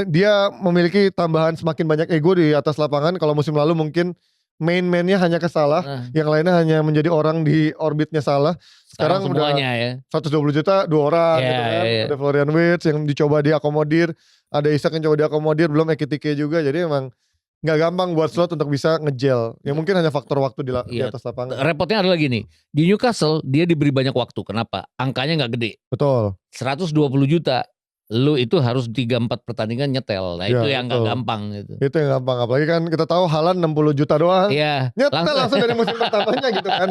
dia memiliki tambahan semakin banyak ego di atas lapangan. Kalau musim lalu mungkin main-mainnya hanya kesalah, yang lainnya hanya menjadi orang di orbitnya salah. Sekarang udah 120 juta 2 orang gitu kan. Ada Florian Wirtz yang dicoba diakomodir, ada Isak yang coba diakomodir, belum Ekitike juga. Jadi emang nggak gampang buat Slot untuk bisa ngejel. Ya mungkin hanya faktor waktu di atas lapangan. Repotnya adalah gini, di Newcastle dia diberi banyak waktu. Kenapa? Angkanya nggak gede. Betul. 120 juta. Lu itu harus 3-4 pertandingan nyetel. Nah itu yang gak gampang gitu. Itu yang gampang. Apalagi kan kita tahu Haaland 60 juta doang. Iya. Nyetel langsung dari musim pertamanya gitu kan.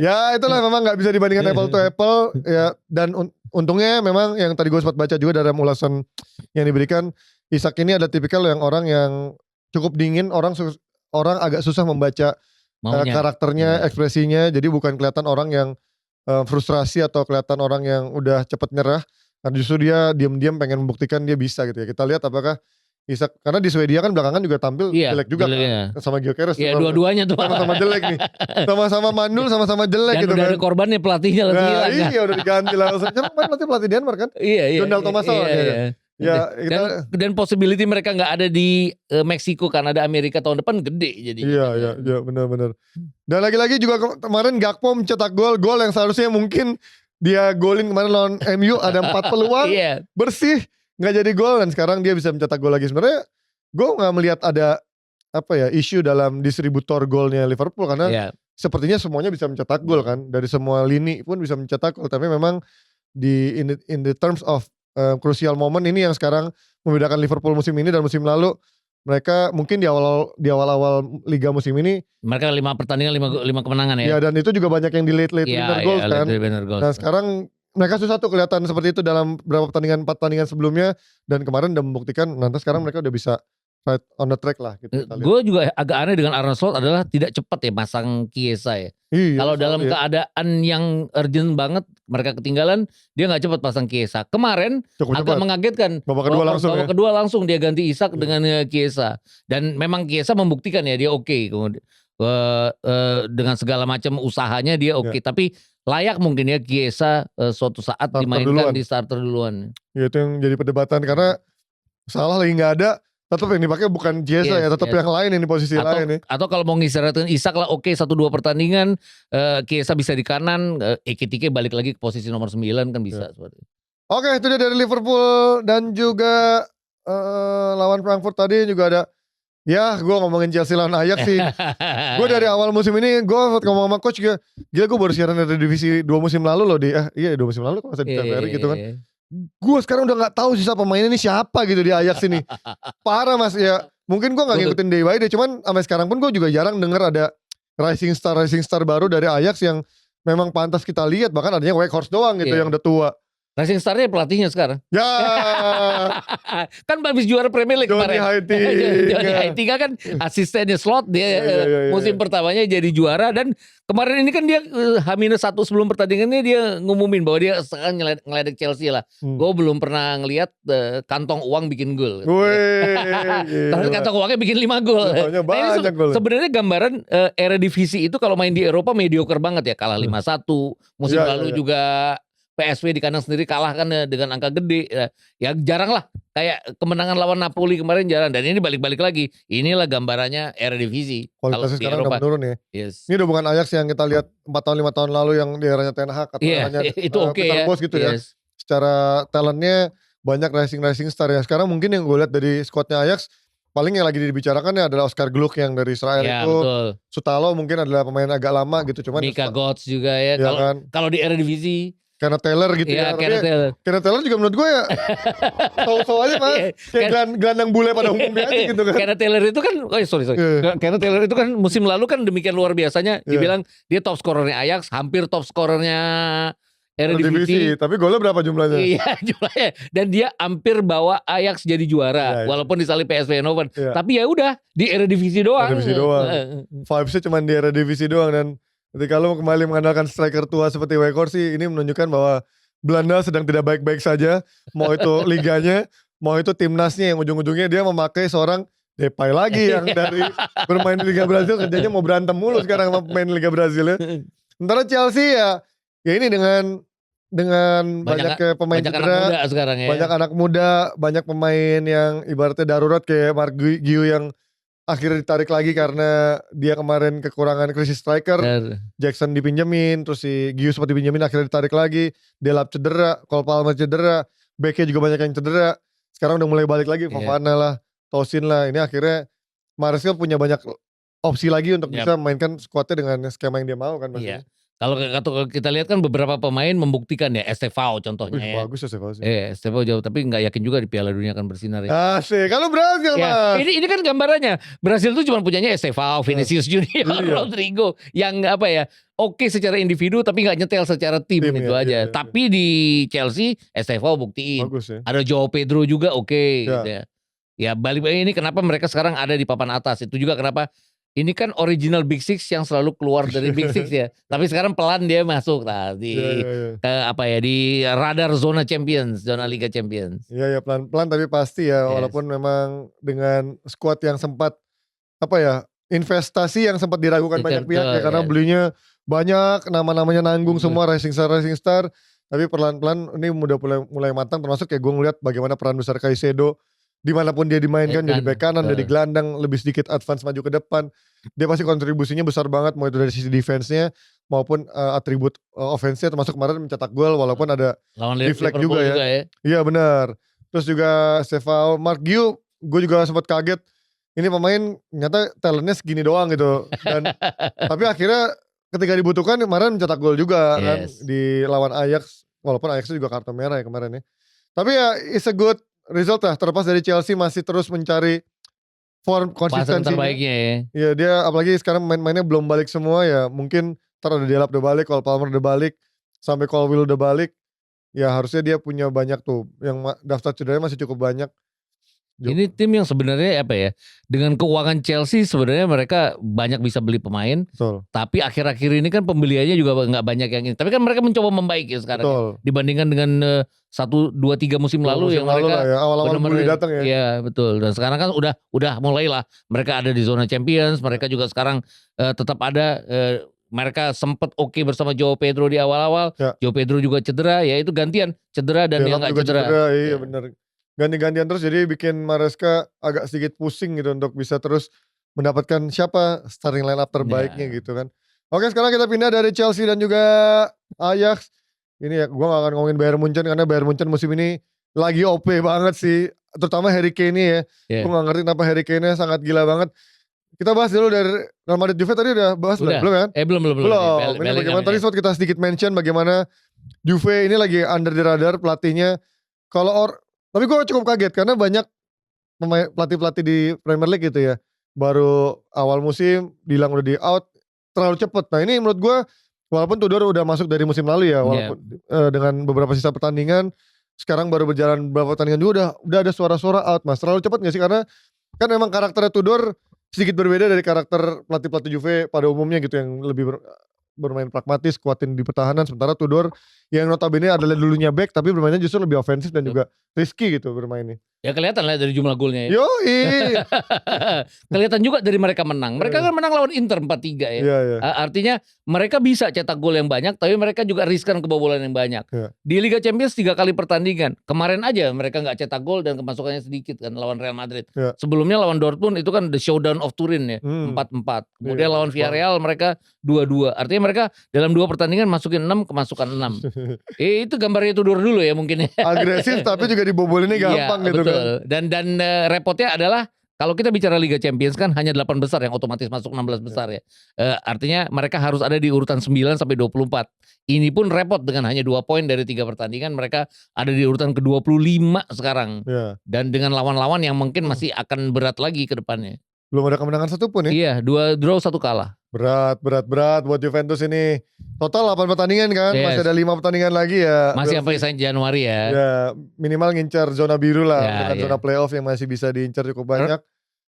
Ya itulah memang gak bisa dibandingkan apple to apple. Ya, dan untungnya memang yang tadi gue sempat baca juga dari ulasan yang diberikan. Isak ini ada tipikal yang orang yang cukup dingin. Orang agak susah membaca karakternya, ekspresinya. Jadi bukan kelihatan orang yang frustrasi atau kelihatan orang yang udah cepet nyerah. Nah justru dia diam-diam pengen membuktikan dia bisa gitu ya. Kita lihat apakah Isak, karena di Swedia kan belakangan juga tampil jelek juga kan. Sama Gyökeres. Iya dua-duanya tuh. Sama-sama jelek nih. Sama-sama mandul, sama-sama jelek. Dan gitu udah kan. Ada korban nih pelatihnya lagi hilang. Iya udah diganti langsung. Cuma pelatih Denmark kan. Iya. Donald Thomas iya. Ya, dan possibility mereka nggak ada di Meksiko, Kanada, Amerika tahun depan gede jadi. Iya benar-benar. Dan lagi-lagi juga kemarin Gakpo mencetak gol yang seharusnya mungkin dia golin kemarin lawan MU ada 4 peluang bersih nggak jadi gol dan sekarang dia bisa mencetak gol lagi. Sebenarnya gue nggak melihat ada isu dalam distributor golnya Liverpool karena sepertinya semuanya bisa mencetak gol kan, dari semua lini pun bisa mencetak gol, tapi memang in the terms of crucial moment ini yang sekarang membedakan Liverpool musim ini dan musim lalu. Mereka mungkin di awal-awal liga musim ini mereka 5 pertandingan 5 kemenangan ya. Ya dan itu juga banyak yang di late winner goals kan. Nah sekarang mereka susah tuh kelihatan seperti itu dalam beberapa pertandingan 4 pertandingan sebelumnya dan kemarin udah membuktikan nanti sekarang mereka udah bisa right on the track lah gitu. Gue juga agak aneh dengan Arne Slot adalah tidak cepat ya masang Chiesa ya. Kalau dalam keadaan yang urgent banget mereka ketinggalan, dia nggak cepat pasang Chiesa. Kemarin agak mengagetkan. Babak kedua langsung dia ganti Isak dengan Chiesa. Dan memang Chiesa membuktikan ya dia oke. Dengan segala macam usahanya dia oke. Tapi layak mungkin ya Chiesa suatu saat dimainkan di starter duluan. Ya itu yang jadi perdebatan karena salah lagi nggak ada. Tetap yang dipakai bukan Chiesa ya, tetap yang lain yang di posisi lain nih. Atau kalau mau ngistirahatin Isak lah oke 1-2 pertandingan, Chiesa bisa di kanan, Ekitike balik lagi ke posisi nomor 9 kan bisa seperti itu. Oke, itu dia dari Liverpool dan juga lawan Frankfurt tadi juga ada. Ya, gue ngomongin Chelsea lawan Ajax sih. Gue dari awal musim ini gue ngomong sama coach gila gue baru siaran dari divisi 2 musim lalu loh 2 musim lalu kok masa di TVRI gitu kan. Gue sekarang udah gak tahu sisa pemainnya ini siapa gitu di Ajax ini. Parah mas ya. Mungkin gue gak ngikutin day by day. Cuman sampai sekarang pun gue juga jarang denger ada rising star baru dari Ajax yang memang pantas kita lihat. Bahkan adanya Weghorst doang gitu yang udah tua. Racing Star-nya pelatihnya sekarang. Ya. Kan habis juara Premier League Johnny kemarin. Johnny Heitinga kan asistennya Slot dia musim pertamanya jadi juara, dan kemarin ini kan dia H-1 sebelum pertandingannya dia ngumumin bahwa dia sekarang ngeledek Chelsea lah. Gue belum pernah ngelihat kantong uang bikin gol. Tapi kantong uangnya bikin 5 gol. Nah, sebenarnya gambaran Eredivisie itu kalau main di Eropa mediocre banget ya, kalah 5-1. Musim lalu juga PSV di kandang sendiri kalah kan dengan angka gede. Ya jarang lah. Kayak kemenangan lawan Napoli kemarin jarang. Dan ini balik-balik lagi. Inilah gambarannya Eredivisie. Kualitasnya sekarang udah menurun ya. Yes. Ini udah bukan Ajax yang kita lihat 4 tahun 5 tahun lalu yang di eranya Ten Hag atau eranya itu Peter Bosz gitu ya. Secara talentnya banyak racing star ya. Sekarang mungkin yang gue lihat dari squadnya Ajax, paling yang lagi dibicarakan ya adalah Oscar Gluck yang dari Israel itu. Betul. Sutalo mungkin adalah pemain agak lama gitu. Cuman Mika Götze juga ya. Kalau di Eredivisie Kenneth Taylor gitu ya. Kenneth Taylor juga menurut gue ya tahu-tahu aja mas. Kayak gelandang bule pada umumnya aja gitu kan. Kenneth Taylor itu kan, Kenneth Taylor itu kan musim lalu kan demikian luar biasanya. Dibilang dia top scorernya Ajax, hampir top scorernya Eredivisie. Tapi golnya berapa jumlahnya? Iya jumlahnya. Dan dia hampir bawa Ajax jadi juara. Walaupun disalip PSV Eindhoven. Tapi ya udah di Eredivisie doang. Vibesnya cuma di Eredivisie doang. Dan ketika lo kembali mengandalkan striker tua seperti Weghorst, ini menunjukkan bahwa Belanda sedang tidak baik-baik saja. Mau itu liganya, mau itu timnasnya yang ujung-ujungnya dia memakai seorang Depay lagi yang dari bermain di Liga Brazil kerjanya mau berantem mulu sekarang sama pemain Liga Brazil ya. Sementara Chelsea ya ini dengan banyak pemain banyak cedera, anak muda sekarang ya. Banyak anak muda, banyak pemain yang ibaratnya darurat kayak Marc Guiu yang akhirnya ditarik lagi karena dia kemarin kekurangan krisis striker. Jackson dipinjemin, terus si Guiu sempat dipinjemin akhirnya ditarik lagi. Delap cedera, Cole Palmer cedera, backnya juga banyak yang cedera. Sekarang udah mulai balik lagi, Fofana lah, Tosin lah. Ini akhirnya Maresca punya banyak opsi lagi untuk bisa mainkan skuadnya dengan skema yang dia mau kan maksudnya. Kalau kita lihat kan beberapa pemain membuktikan ya, Estevao contohnya ya. Bagus Estevao sih. Estevao jauh, tapi nggak yakin juga di Piala Dunia akan bersinar ya. Asik, kalau Brasil mas. Ini kan gambarannya. Brasil tuh cuma punyanya Estevao, Vinicius Junior, Rodrigo. Yang apa ya, oke secara individu tapi nggak nyetel secara tim itu aja. Tapi di Chelsea, Estevao buktiin. Bagus ya. Ada Joao Pedro juga gitu ya. Ya balik ini kenapa mereka sekarang ada di papan atas. Itu juga kenapa ini kan original Big Six yang selalu keluar dari Big Six ya. Tapi sekarang pelan dia masuk di di radar zona Champions, zona Liga Champions. Iya pelan-pelan tapi pasti ya. Walaupun memang dengan skuad yang sempat investasi yang sempat diragukan banyak pihak ya karena belinya banyak, nama-namanya nanggung semua racing star. Tapi pelan-pelan ini udah mulai matang, termasuk kayak gue ngeliat bagaimana peran besar Caicedo dimanapun dia dimainkan, jadi bek kanan, jadi gelandang, lebih sedikit advance maju ke depan. Dia pasti kontribusinya besar banget, mau itu dari sisi defense-nya maupun atribut offense-nya, termasuk kemarin mencetak gol walaupun ada deflect juga ya. Iya benar. Terus juga Estevao, Marc Guiu, gue juga sempat kaget. Ini pemain nyata talentnya segini doang gitu. Dan tapi akhirnya ketika dibutuhkan kemarin mencetak gol juga kan di lawan Ajax, walaupun Ajax juga kartu merah ya kemarin ya. Tapi ya it's a good result lah, terlepas dari Chelsea masih terus mencari form konsistensinya. Terbaiknya ya. Iya dia apalagi sekarang main-mainnya belum balik semua ya. Mungkin ntar ada Delap udah balik, Cole Palmer udah balik, sampai Colwill udah balik. Ya harusnya dia punya banyak tuh. Yang daftar cederanya masih cukup banyak. Ini tim yang sebenarnya dengan keuangan Chelsea sebenarnya mereka banyak bisa beli pemain. Betul. Tapi akhir-akhir ini kan pembeliannya juga nggak banyak yang ini. Tapi kan mereka mencoba membaiki sekarang ya, dibandingkan dengan 1, 2, 3 musim lalu yang mereka awal-awal mulai datang ya. Iya betul. Dan sekarang kan udah mulailah mereka ada di zona Champions. Mereka juga sekarang tetap ada. Mereka sempat bersama Joao Pedro di awal-awal. Joao Pedro juga cedera, ya itu gantian cedera dan dia nggak cedera. Iya benar. Ganti-gantian terus jadi bikin Maresca agak sedikit pusing gitu untuk bisa terus mendapatkan siapa starting line up terbaiknya gitu kan. Oke sekarang kita pindah dari Chelsea dan juga Ajax. Ini ya gue gak akan ngomongin Bayern Munchen karena Bayern Munchen musim ini lagi OP banget sih. Terutama Harry Kane ya. Gue gak ngerti kenapa Harry Kane sangat gila banget. Kita bahas dulu dari Real Madrid Juve tadi udah bahas belum kan? Belum. Ini bagaimana tadi sempat kita sedikit mention bagaimana Juve ini lagi under the radar pelatihnya. Tapi gue cukup kaget karena banyak pelatih-pelatih di Premier League gitu ya. Baru awal musim bilang udah di out terlalu cepet. Nah ini menurut gue Walaupun Tudor udah masuk dari musim lalu ya, walaupun dengan beberapa sisa pertandingan, sekarang baru berjalan beberapa pertandingan juga udah ada suara-suara out Mas. Terlalu cepat gak sih? Karena kan memang karakternya Tudor sedikit berbeda dari karakter pelatih-pelatih Juve pada umumnya gitu, yang lebih bermain pragmatis, kuatin di pertahanan. Sementara Tudor yang notabene adalah dulunya back tapi bermainnya justru lebih ofensif dan juga risky gitu bermainnya. Ya kelihatan lah dari jumlah golnya ya. Yoi. Kelihatan juga dari mereka menang. Mereka kan menang lawan Inter 4-3 ya. Iya. Artinya mereka bisa cetak gol yang banyak, tapi mereka juga riskan kebobolan yang banyak. Iya. Di Liga Champions 3 kali pertandingan. Kemarin aja mereka nggak cetak gol dan kemasukannya sedikit kan lawan Real Madrid. Iya. Sebelumnya lawan Dortmund itu kan the showdown of Turin ya, 4-4. Kemudian lawan Villarreal mereka 2-2. Artinya mereka dalam 2 pertandingan masukin 6, kemasukan 6. Itu gambarnya Tudor dulu ya mungkin ya. Agresif tapi juga dibobolinnya gampang gitu betul. kan. Dan repotnya adalah kalau kita bicara Liga Champions kan hanya 8 besar yang otomatis masuk 16 besar ya. Artinya mereka harus ada di urutan 9 sampai 24. Ini pun repot dengan hanya 2 poin dari 3 pertandingan, mereka ada di urutan ke-25 sekarang. Dan dengan lawan-lawan yang mungkin masih akan berat lagi ke depannya. Belum ada kemenangan satupun ya? Iya, 2 draw 1 kalah. Berat buat Juventus ini. Total 8 pertandingan kan, masih ada 5 pertandingan lagi ya. Masih sampai Januari ya. Ya, minimal ngincar zona biru lah, dengan zona playoff yang masih bisa diincar cukup banyak.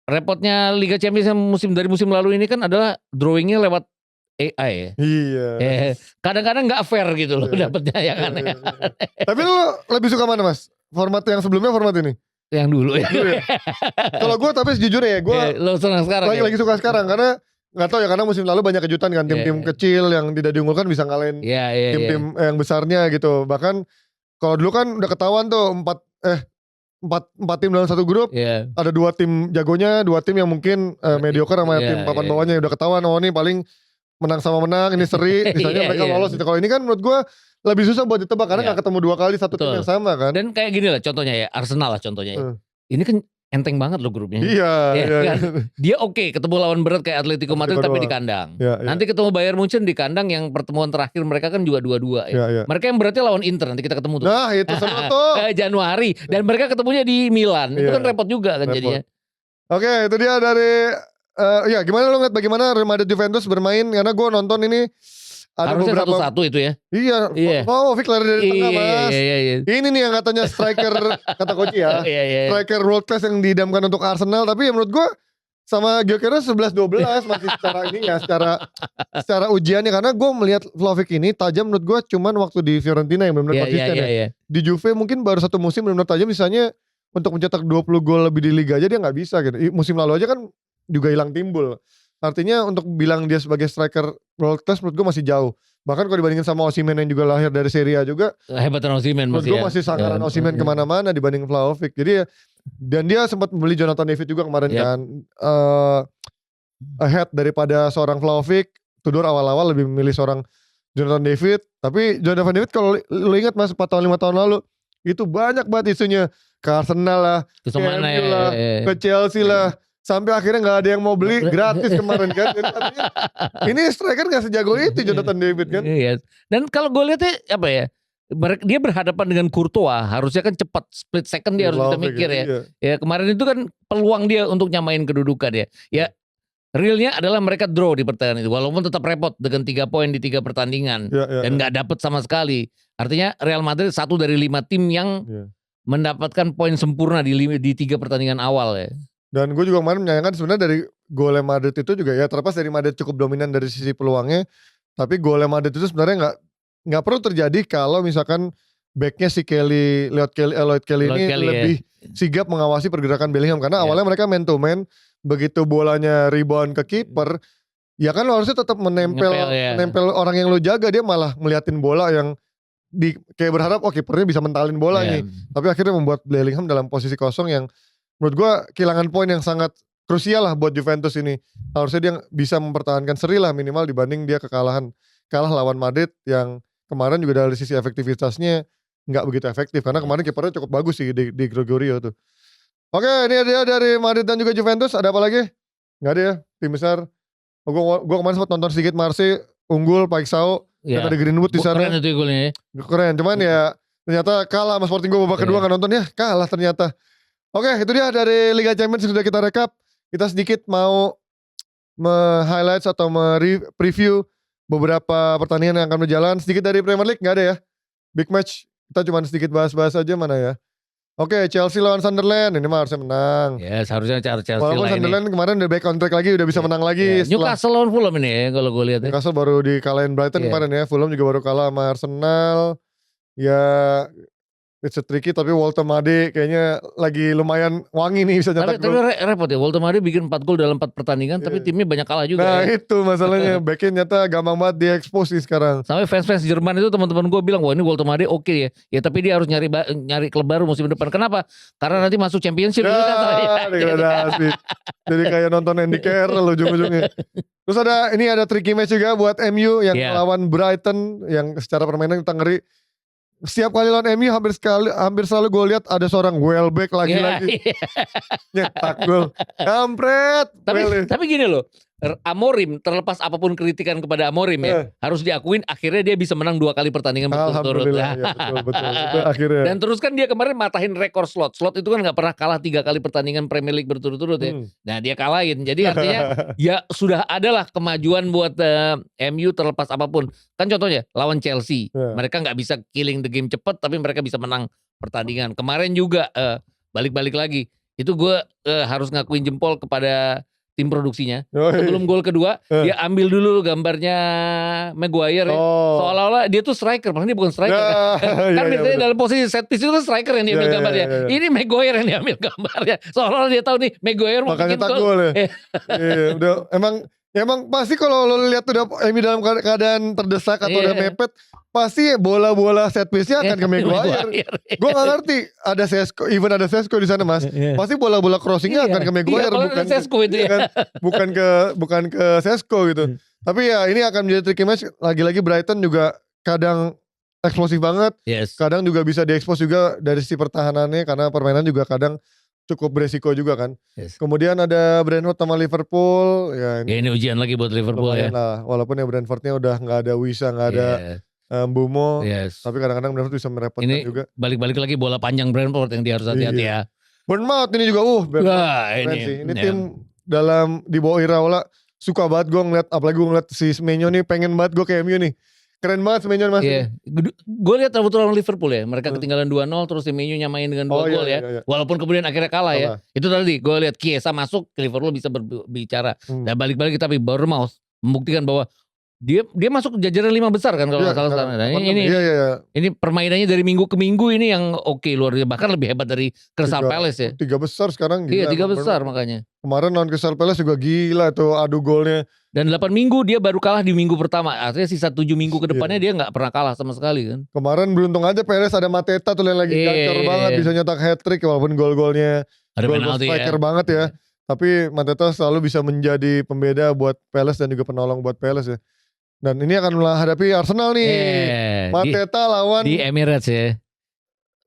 Repotnya Liga Champions dari musim lalu ini kan adalah drawingnya lewat AI ya. Iya. Kadang-kadang nggak fair gitu loh dapetnya yang aneh. Tapi lu lebih suka mana Mas? Format yang sebelumnya, format ini? Yang dulu ya. Kalau gue tapi sejujurnya ya, gue lo senang sekarang lagi suka sekarang karena nggak tahu ya, karena musim lalu banyak kejutan kan, tim-tim kecil yang tidak diunggulkan bisa ngalahin tim-tim yang besarnya gitu. Bahkan kalau dulu kan udah ketahuan tuh 4 tim dalam satu grup, ada 2 tim jagonya, 2 tim yang mungkin mediocre sama tim papan bawahnya, udah ketahuan oh ini paling menang sama menang, ini seri, misalnya mereka lolos gitu. Kalau ini kan menurut gue lebih susah buat ditebak karena gak ketemu 2 kali satu tim yang sama kan. Dan kayak gini lah contohnya ya, Arsenal lah contohnya ya. Ini kan enteng banget loh grupnya. Iya. Kan? Dia oke ketemu lawan berat kayak Atletico Madrid tapi di kandang. Nanti ketemu Bayern Munchen di kandang yang pertemuan terakhir mereka kan juga 2-2 ya. Mereka yang beratnya lawan Inter nanti kita ketemu tuh. Nah itu seru tuh. Januari. Dan mereka ketemunya di Milan. Itu kan repot juga kan jadinya. Oke, itu dia dari ya gimana lo ngeliat bagaimana Real Madrid Juventus bermain, karena gue nonton ini ada harusnya beberapa 1-1 itu ya. Iya. Oh, Vic lari dari tengah Mas. Iya. Ini nih yang katanya striker kata coach ya. Striker world class yang diidamkan untuk Arsenal, tapi ya menurut gue sama Gyökeres 11-12 masih secara ini ya, secara ujiannya, karena gue melihat Vlahovic ini tajam menurut gue cuman waktu di Fiorentina yang benar-benar konsisten ya. Di Juve mungkin baru 1 musim benar-benar tajam, misalnya untuk mencetak 20 gol lebih di liga aja dia nggak bisa gitu. Musim lalu aja kan juga hilang timbul. Artinya untuk bilang dia sebagai striker world class menurut gue masih jauh. Bahkan kalau dibandingin sama Osimhen yang juga lahir dari Serie A juga, hebatan Osimhen menurut gue masih sangaran Osimhen kemana-mana dibanding Vlahovic. Jadi ya, dan dia sempat membeli Jonathan David juga kemarin kan, ahead daripada seorang Vlahovic. Tudor awal-awal lebih memilih seorang Jonathan David, tapi Jonathan David kalau lu ingat Mas 4 tahun 5 tahun lalu itu banyak banget isunya, ke Arsenal lah, ke MU lah, ke Chelsea lah. Sampai akhirnya gak ada yang mau beli, gratis kemarin kan. Jadi artinya ini striker gak sejago itu Jonathan David kan. Dan kalau gue lihatnya apa ya, dia berhadapan dengan Courtois, harusnya kan cepat, split second dia harus bisa mikir ya. Ya kemarin itu kan peluang dia untuk nyamain kedudukan ya. Ya realnya adalah mereka draw di pertandingan itu, walaupun tetap repot dengan 3 poin di 3 pertandingan dan gak dapet sama sekali. Artinya Real Madrid 1 dari 5 tim yang mendapatkan poin sempurna di 3 pertandingan awal ya. Dan gue juga kemarin menyayangkan sebenarnya dari golnya Madrid itu juga ya, terlepas dari Madrid cukup dominan dari sisi peluangnya, tapi golnya Madrid itu sebenarnya nggak perlu terjadi kalau misalkan backnya si Lloyd Kelly ini lebih sigap mengawasi pergerakan Bellingham, karena awalnya mereka man to man, begitu bolanya rebound ke kiper, ya kan lo harusnya tetap menempel orang yang lo jaga, dia malah ngeliatin bola yang kayak berharap kipernya bisa mentalin bola nih, tapi akhirnya membuat Bellingham dalam posisi kosong yang menurut gue kehilangan poin yang sangat krusial lah buat Juventus ini. Harusnya dia bisa mempertahankan seri lah minimal dibanding dia kalah lawan Madrid yang kemarin juga dari sisi efektivitasnya nggak begitu efektif, karena kemarin kipernya cukup bagus sih di Gregorio tuh. Oke, ini dia dari Madrid dan juga Juventus. Ada apa lagi? Nggak ada ya, tim besar. Gue kemarin sempat nonton sedikit Marseille unggul Paixão kata di Greenwood di sana. Keren itu golnya. Keren, cuman ya ternyata kalah sama Sporting. Gue babak kedua nggak nonton ya, kalah ternyata. Oke, itu dia dari Liga Champions sudah kita rekap. Kita sedikit mau highlights atau preview beberapa pertandingan yang akan berjalan. Sedikit dari Premier League nggak ada ya. Big match kita cuma sedikit bahas-bahas aja mana ya. Oke, Chelsea lawan Sunderland, ini mah harusnya menang. Ya, seharusnya Chelsea Walaupun lah Sunderland ini. kemarin udah back on track lagi, udah bisa menang lagi. Newcastle lawan Fulham ini ya kalau gue lihat. Newcastle baru dikalahin Brighton kemarin ya. Fulham juga baru kalah sama Arsenal. Ya, it's a tricky, tapi Walter Made kayaknya lagi lumayan wangi nih bisa nyetak gol. Tapi repot ya, Walter Made bikin 4 gol dalam 4 pertandingan, tapi timnya banyak kalah juga. Nah itu masalahnya, backnya nyata gampang banget di-expose nih sekarang. Sampai fans-fans Jerman itu teman-teman gue bilang, wah ini Walter Made oke ya. Ya tapi dia harus nyari klub baru musim depan. Kenapa? Karena nanti masuk Championship. Degradasi. Jadi kayak nonton Andy Carroll ujung-ujungnya. Terus ada tricky match juga buat MU yang lawan Brighton, yang secara permainan kita ngeri. Setiap kali lawan MU hampir selalu gue lihat ada seorang Welbeck lagi-lagi nyetak gol. Kampret. Tapi gini loh, Amorim, terlepas apapun kritikan kepada Amorim ya, harus diakuin akhirnya dia bisa menang 2 kali pertandingan berturut-turut. Alhamdulillah, ya, betul akhirnya. Dan terus kan dia kemarin matahin rekor slot itu kan gak pernah kalah 3 kali pertandingan Premier League berturut-turut ya. Nah dia kalahin, jadi artinya ya sudah adalah kemajuan buat MU terlepas apapun. Kan contohnya lawan Chelsea, mereka gak bisa killing the game cepet, tapi mereka bisa menang pertandingan. Kemarin juga balik-balik lagi, itu gue harus ngakuin jempol kepada tim produksinya. Sebelum gol kedua dia ambil dulu gambarnya Maguire ya. Seolah-olah dia tuh striker, padahal dia bukan striker kan biasanya dalam posisi set piece itu kan striker yang diambil gambarnya. Ini Maguire yang diambil gambarnya, seolah-olah dia tahu nih Maguire mau bikin gol ya. Udah emang pasti kalau lo lihat udah dalam keadaan terdesak atau udah mepet, pasti bola-bola set piece-nya akan ke Maguire. Gue gak ngerti, ada Sesko, even ada Sesko di sana mas. Pasti bola-bola crossingnya akan ke Maguire, bukan ke Sesko gitu. Tapi ya ini akan menjadi tricky match. Lagi-lagi Brighton juga kadang eksplosif banget, kadang juga bisa diekspos juga dari sisi pertahanannya, karena permainan juga kadang cukup beresiko juga kan. Kemudian ada Brentford sama Liverpool. Ya ini ujian lagi buat Liverpool ya. Lah, walaupun ya Brentfordnya udah gak ada Wisa, gak ada Mbumo, tapi kadang-kadang Brentford bisa merepotkan ini juga. Balik-balik lagi bola panjang Brentford yang dia harus hati-hati ya. Bournemouth ini juga ini tim di bawah Iraola suka banget gue ngeliat, apalagi gue ngeliat si Semenyo nih, pengen banget gue ke MU nih. Keren banget Semenyo mas. Gue lihat betul lawan Liverpool ya, mereka ketinggalan 2-0 terus Semenyo nyamain dengan 2 gol ya. Walaupun kemudian akhirnya kalah ya. Itu tadi gue lihat Chiesa masuk, Liverpool bisa berbicara. Dan balik-balik tapi Bournemouth membuktikan bahwa dia masuk jajaran 5 besar kan kalau nggak salah sekarang. Nah, ini permainannya dari minggu ke minggu ini yang oke, luar biasa, bahkan lebih hebat dari Crystal Palace ya. 3 besar sekarang gila. Iya 3 besar makanya. Kemarin lawan Crystal Palace juga gila tuh adu golnya. Dan 8 minggu dia baru kalah di minggu pertama. Artinya sisa 7 minggu ke depannya dia gak pernah kalah sama sekali kan. Kemarin beruntung aja Perez ada Mateta tuh yang lagi gacor banget, bisa nyetak hat-trick walaupun gol-golnya ada penalti striker banget ya. Tapi Mateta selalu bisa menjadi pembeda buat Palace dan juga penolong buat Palace ya. Dan ini akan menghadapi Arsenal nih. Mateta lawan di Emirates ya.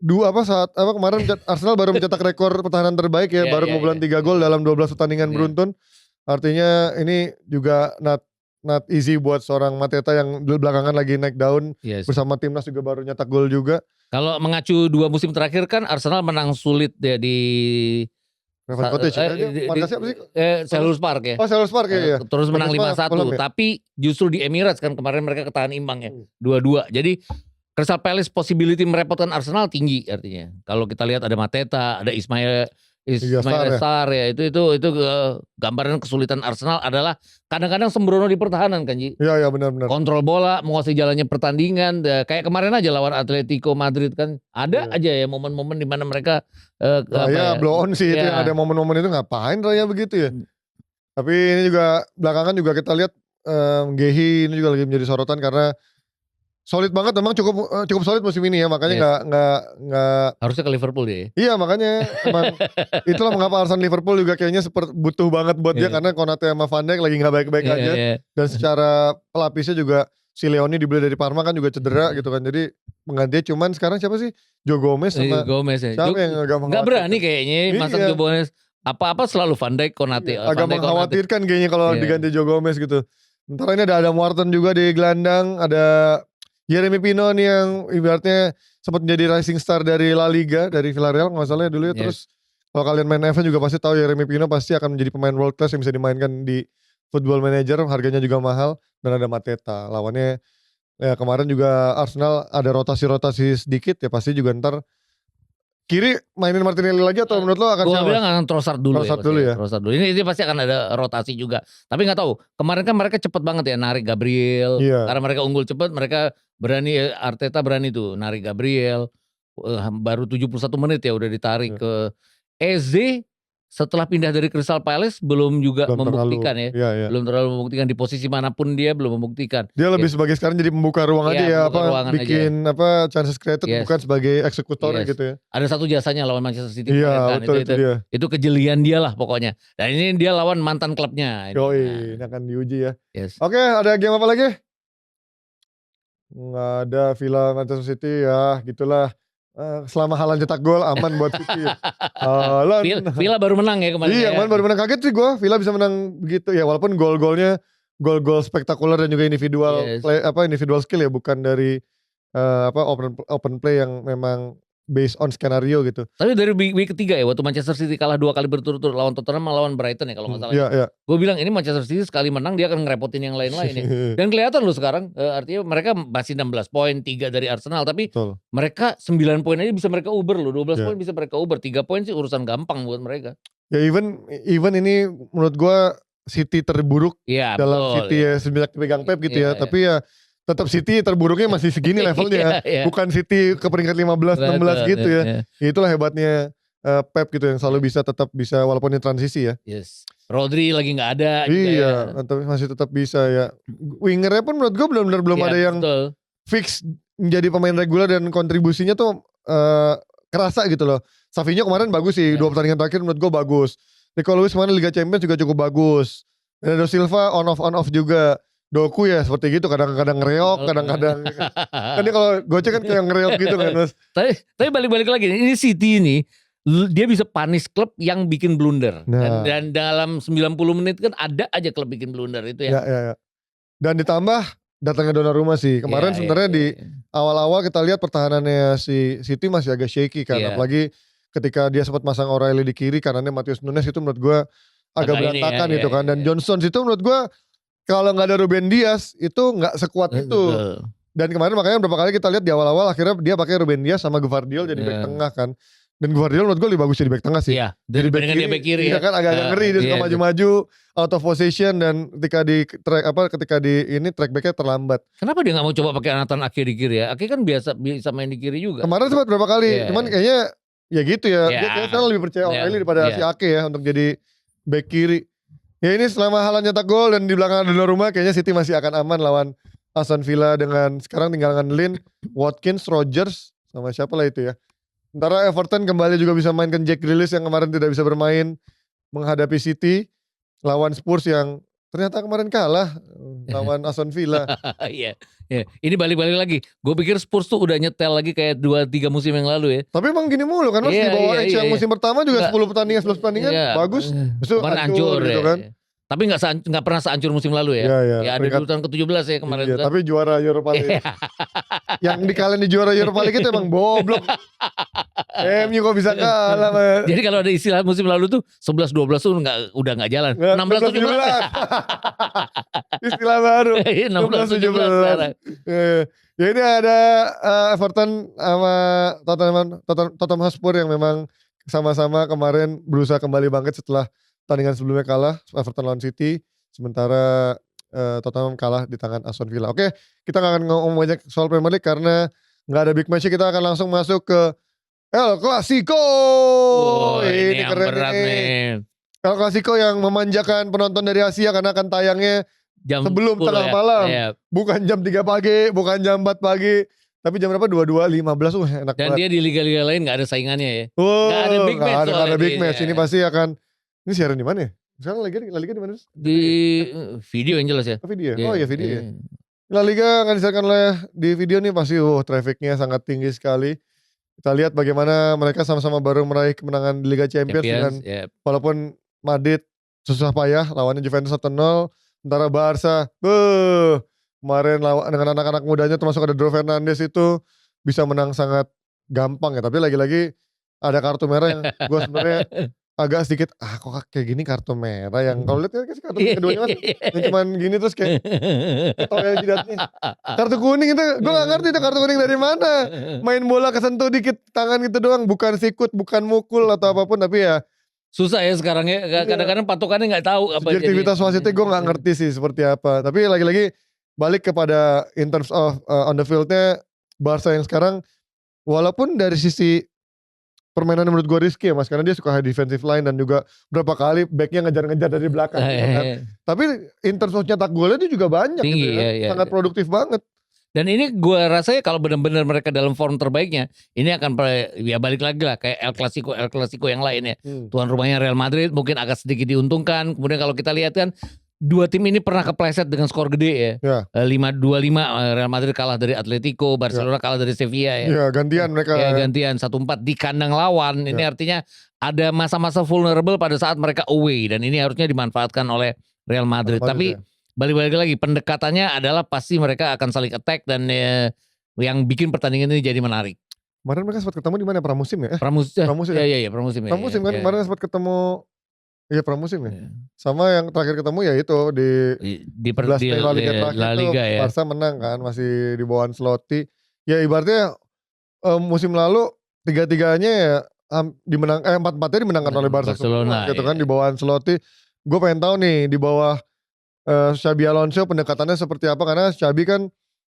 Kemarin Arsenal baru mencetak rekor pertahanan terbaik ya, baru kebobolan 3 gol dalam 12 pertandingan beruntun. Artinya ini juga not easy buat seorang Mateta yang belakangan lagi naik daun, bersama timnas juga baru nyetak gol juga. Kalau mengacu 2 musim terakhir kan Arsenal menang sulit ya di Selhurst Park ya. Selhurst Park ya. Terus menang 5-1, tapi justru di Emirates kan kemarin mereka ketahan imbang ya, 2-2. Jadi Crystal Palace possibility merepotkan Arsenal tinggi artinya. Kalau kita lihat ada Mateta, ada Ismail Sarr ya. Itu gambaran kesulitan Arsenal adalah kadang-kadang sembrono di pertahanan kan Ji. Iya benar. Kontrol bola, menguasai jalannya pertandingan. Kayak kemarin aja lawan Atletico Madrid kan ada aja ya momen-momen di mana mereka blow on sih itu yang ada momen-momen itu, ngapain Raya begitu ya. Tapi ini juga belakangan juga kita lihat Gehi ini juga lagi menjadi sorotan karena solid banget, memang cukup solid musim ini ya, makanya nggak harusnya ke Liverpool dia. Iya makanya emang itulah mengapa Arsenal Liverpool juga kayaknya butuh banget buat dia, karena Konate sama Van Dijk lagi nggak baik-baik aja. Dan secara pelapisnya juga si Leoni dibeli dari Parma kan juga cedera gitu kan, jadi penggantinya cuman sekarang siapa sih? Joe Gomez sama siapa yang agak berani kayaknya masak Joe Gomez, apa-apa selalu Van Dijk, Konate. Agak mengkhawatirkan kayaknya kalau diganti Joe Gomez gitu. Ntar ini ada Adam Wharton juga di gelandang, ada Jeremy Pino nih yang ibaratnya sempat menjadi rising star dari La Liga, dari Villarreal nggak salah ya dulu ya. Terus kalau kalian main F1 juga pasti tahu Jeremy Pino pasti akan menjadi pemain world class yang bisa dimainkan di Football Manager harganya juga mahal, dan ada Mateta. Lawannya ya kemarin juga Arsenal ada rotasi-rotasi sedikit ya, pasti juga ntar kiri mainin Martinelli lagi atau menurut lo akan Gua siapa? bilang akan Trossard dulu Trossard dulu ya. Trossard dulu. Ini pasti akan ada rotasi juga. Tapi nggak tahu. Kemarin kan mereka cepet banget ya narik Gabriel. Iya. Karena mereka unggul cepet, mereka berani, Arteta berani tuh narik Gabriel. Baru 71 menit ya udah ditarik ke Eze. Setelah pindah dari Crystal Palace belum juga membuktikan ya. Iya. Belum terlalu membuktikan di posisi manapun dia belum membuktikan. Dia lebih sebagai sekarang jadi pembuka ruang aja ya, bikin chances created bukan sebagai eksekutor gitu ya. Ada satu jasanya lawan Manchester City. Iya, betul itu dia. Itu kejelian dia lah pokoknya. Dan ini dia lawan mantan klubnya. Yoi, ini akan diuji ya. Yes. Oke, ada game apa lagi? Nggak ada, Villa Manchester City ya, gitulah. Selama Haaland cetak gol aman buat City. Villa baru menang ya kemarin. Iya, kemarin baru menang, kaget sih gue. Villa bisa menang begitu ya, walaupun gol-golnya gol-gol spektakuler dan juga individual individual skill ya, bukan dari open play yang memang based on skenario gitu. Tapi dari week ketiga ya, waktu Manchester City kalah 2 kali berturut-turut lawan Tottenham, lawan Brighton ya kalau nggak salah. Iya. Gue bilang ini Manchester City sekali menang dia akan ngerepotin yang lain-lain ya. Dan kelihatan loh sekarang, artinya mereka masih 16 poin, 3 dari Arsenal, tapi mereka 9 poin aja bisa mereka uber loh, 12 poin bisa mereka uber, 3 poin sih urusan gampang buat mereka. Ya even ini menurut gue City terburuk dalam City ya semenjak dipegang Pep gitu ya, tapi ya tetap City terburuknya masih segini levelnya. Bukan City ke peringkat 15-16 gitu ya. Itulah hebatnya Pep gitu, yang selalu tetap bisa walaupun ini transisi ya. Yes. Rodri lagi nggak ada. Iya, tapi masih tetap bisa ya. Wingernya pun menurut gue benar-benar belum ada yang fix menjadi pemain reguler dan kontribusinya tuh kerasa gitu loh. Savinho kemarin bagus sih, 2 pertandingan terakhir menurut gue bagus. Nico Lewis kemarin Liga Champions juga cukup bagus. Bernardo Silva on off juga. Doku ya seperti gitu, kadang-kadang ngereok, kadang-kadang kan dia kalau gocek kan kayak ngereok gitu kan Mas. Tapi balik-balik lagi, ini City ini dia bisa punish klub yang bikin blunder. Dan dalam 90 menit kan ada aja klub bikin blunder itu ya. Ya. Dan ditambah datangnya Donnarumma sih. Kemarin sebenarnya di awal-awal kita lihat pertahanannya si City masih agak shaky kan. Apalagi ketika dia sempat masang O'Reilly di kiri, kanannya Matheus Nunes itu menurut gue agak berantakan gitu kan. Dan Johnson itu menurut gue kalau nggak ada Ruben Dias itu nggak sekuat itu. Dan kemarin makanya beberapa kali kita lihat di awal-awal akhirnya dia pakai Ruben Dias sama Gvardiol jadi back tengah kan. Dan Gvardiol menurut gue lebih bagus jadi back tengah sih. Iya, jadi back kiri ya kan agak ngeri, dia suka maju-maju out of position, dan ketika di track backnya terlambat. Kenapa dia nggak mau coba pakai Nathan Ake di kiri ya? Ake kan bisa main di kiri juga. Kemarin sempat berapa kali, cuman kayaknya ya gitu ya. Dia kayaknya sekarang lebih percaya O'Reilly daripada si Ake ya untuk jadi back kiri. Ya ini selama Haaland nyetak gol dan di belakang Donnarumma kayaknya City masih akan aman lawan Aston Villa, dengan sekarang tinggal ngandelin Watkins, Rodgers sama siapa lah itu ya. Sementara Everton kembali juga bisa mainkan Jack Grealish yang kemarin tidak bisa bermain menghadapi City, lawan Spurs yang ternyata kemarin kalah lawan Aston Villa. Iya. Ini balik-balik lagi. Gue pikir Spurs tuh udah nyetel lagi kayak 2-3 musim yang lalu ya. Tapi emang gini mulu kan Mas, di bawah Edge yang musim pertama juga 10 pertandingan 11 pertandingan bagus. Terus hancur gitu kan. Tapi nggak pernah sehancur musim lalu ya. Ya ada di urutan ke-17 ya kemarin. Iya, tapi juara Europa League. Yang dikalahin di juara Europa League itu emang goblok. MU kok bisa kalah, man. Jadi kalau ada istilah musim lalu tuh 11-12 tuh udah nggak jalan. 16-17. Istilah baru. 16-17 sekarang. Ya ini ada Everton sama Tottenham Hotspur yang memang sama-sama kemarin berusaha kembali bangkit setelah pertandingan sebelumnya kalah, Everton lawan City, sementara Tottenham kalah di tangan Aston Villa. Oke, kita gak akan ngomong banyak soal Premier League karena gak ada big match, kita akan langsung masuk ke El Clasico. Ini keren nih. El Clasico yang memanjakan penonton dari Asia karena akan tayangnya sebelum tengah malam. Bukan jam 3 pagi, bukan jam 4 pagi. Tapi jam berapa? 22.15, enak banget. Dan dia di liga-liga lain gak ada saingannya ya. Gak ada big match. Gak ada big match. Ini pasti akan. Ini siaran di mana ya? Sekarang La Liga di mana? Di video yang jelas ya. Video. Oh iya video ya. La Liga akan disiarkan di video nih pasti. Trafficnya sangat tinggi sekali. Kita lihat bagaimana mereka sama-sama baru meraih kemenangan di Liga Champions dengan walaupun Madrid susah payah lawannya Juventus 1-0. Sementara Barca, kemarin dengan anak-anak mudanya termasuk ada Dro Fernandes itu bisa menang sangat gampang ya. Tapi lagi-lagi ada kartu merah yang gue sebenarnya agak sedikit kok kayak gini kartu merah yang kalau lihat kan kartu keduanya kan yang cuman gini terus kayak ketoknya jidatnya. Kartu kuning itu gue gak ngerti itu kartu kuning dari mana. Main bola kesentuh dikit tangan gitu doang, bukan sikut, bukan mukul atau apapun, tapi ya susah ya sekarang ya, kadang-kadang patokannya nggak tahu apa subjektivitas wasitnya gue gak ngerti sih seperti apa. Tapi lagi-lagi balik kepada in terms of on the fieldnya Barca yang sekarang, walaupun dari sisi permainan menurut gue risky ya mas, karena dia suka high defensive line dan juga berapa kali backnya ngejar-ngejar dari belakang gitu kan. Tapi in terms of nyetak golnya dia juga banyak tinggi, gitu ya, sangat produktif banget. Dan ini gue rasanya kalau benar-benar mereka dalam form terbaiknya, ini akan ya balik lagi lah kayak El Clasico yang lain ya. Tuan rumahnya Real Madrid mungkin agak sedikit diuntungkan. Kemudian kalau kita lihat kan dua tim ini pernah kepleset dengan skor gede ya. 5-2-5 Real Madrid kalah dari Atletico, Barcelona kalah dari Sevilla ya. Iya, gantian mereka. Ya, gantian 1-4 di kandang lawan. Ini artinya ada masa-masa vulnerable pada saat mereka away dan ini harusnya dimanfaatkan oleh Real Madrid. Tapi balik-balik lagi pendekatannya adalah pasti mereka akan saling attack dan yang bikin pertandingan ini jadi menarik. Kemarin mereka sempat ketemu di mana, pramusim ya? Pramusim. Iya, pramusim. Pramusim kan kemarin sempat ketemu. Iya pramusim ya. Sama yang terakhir ketemu ya itu di La Liga terakhir itu ya. Barca menang kan, masih di bawah Ancelotti. Ya ibaratnya musim lalu tiga-tiganya ya empat-empatnya dimenangkan oleh Barca semua gitu kan, di bawah Ancelotti. Gue pengen tahu nih di bawah Xabi Alonso pendekatannya seperti apa, karena Xabi kan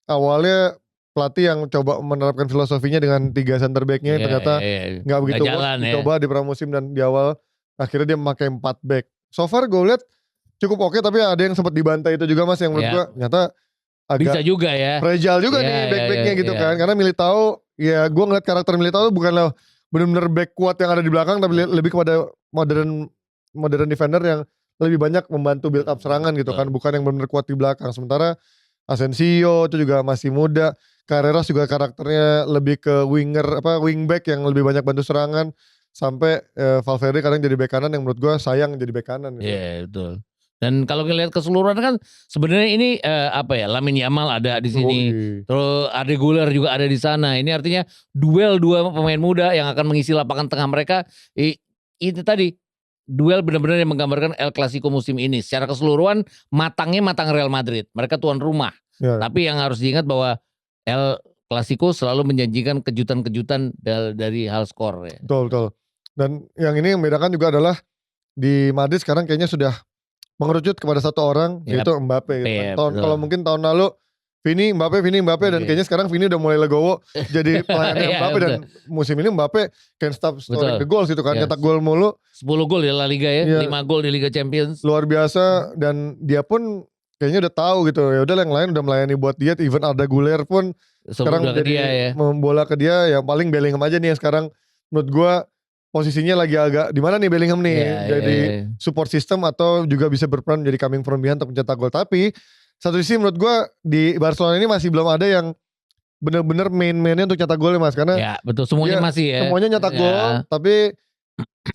awalnya pelatih yang coba menerapkan filosofinya dengan 3 center backnya ternyata nggak begitu dicoba di pramusim dan di awal akhirnya dia memakai 4 back. So far gue lihat cukup oke, tapi ada yang sempat dibantai itu juga mas, yang menurut gue ternyata agak bisa juga ya, fragile juga nih back-backnya gitu kan, karena Militao ya gue ngeliat karakter Militao tuh bukanlah benar-benar back kuat yang ada di belakang, tapi lebih kepada modern defender yang lebih banyak membantu build up serangan gitu kan, bukan yang benar-benar kuat di belakang. Sementara Asensio itu juga masih muda, Carreras juga karakternya lebih ke wingback yang lebih banyak bantu serangan, sampai Valverde kadang jadi bek kanan yang menurut gue sayang jadi bek kanan gitu. Iya betul. Dan kalau kita lihat keseluruhan kan sebenarnya ini Lamine Yamal ada di sini, terus Arda Güler juga ada di sana. Ini artinya duel dua pemain muda yang akan mengisi lapangan tengah mereka. Itu tadi duel benar-benar yang menggambarkan El Clasico musim ini. Secara keseluruhan matang Real Madrid. Mereka tuan rumah. Tapi yang harus diingat bahwa El Clasico selalu menjanjikan kejutan-kejutan dari hal skor ya. Betul. Dan yang ini yang membedakan juga adalah di Madrid sekarang kayaknya sudah mengerucut kepada satu orang, yaitu Mbappe gitu. Kalau mungkin tahun lalu Vini Mbappe dan kayaknya sekarang Vini udah mulai legowo jadi pelayannya Mbappe, dan musim ini Mbappe can't stop scoring the goals gitu kan, nyetak gol mulu. 10 gol ya La Liga ya, 5 gol di Liga Champions. Luar biasa, dan dia pun kayaknya udah tahu gitu, ya udah yang lain udah melayani buat dia, even Arda Güler pun sekarang jadi membola ke dia, yang paling Bellingham aja nih yang sekarang menurut gua posisinya lagi agak di mana nih Bellingham nih, jadi support system atau juga bisa berperan menjadi coming from behind untuk mencetak gol. Tapi satu sisi menurut gue di Barcelona ini masih belum ada yang benar-benar main-mainnya untuk nyetak gol ya mas, karena ya betul semuanya masih ya, semuanya nyetak gol, tapi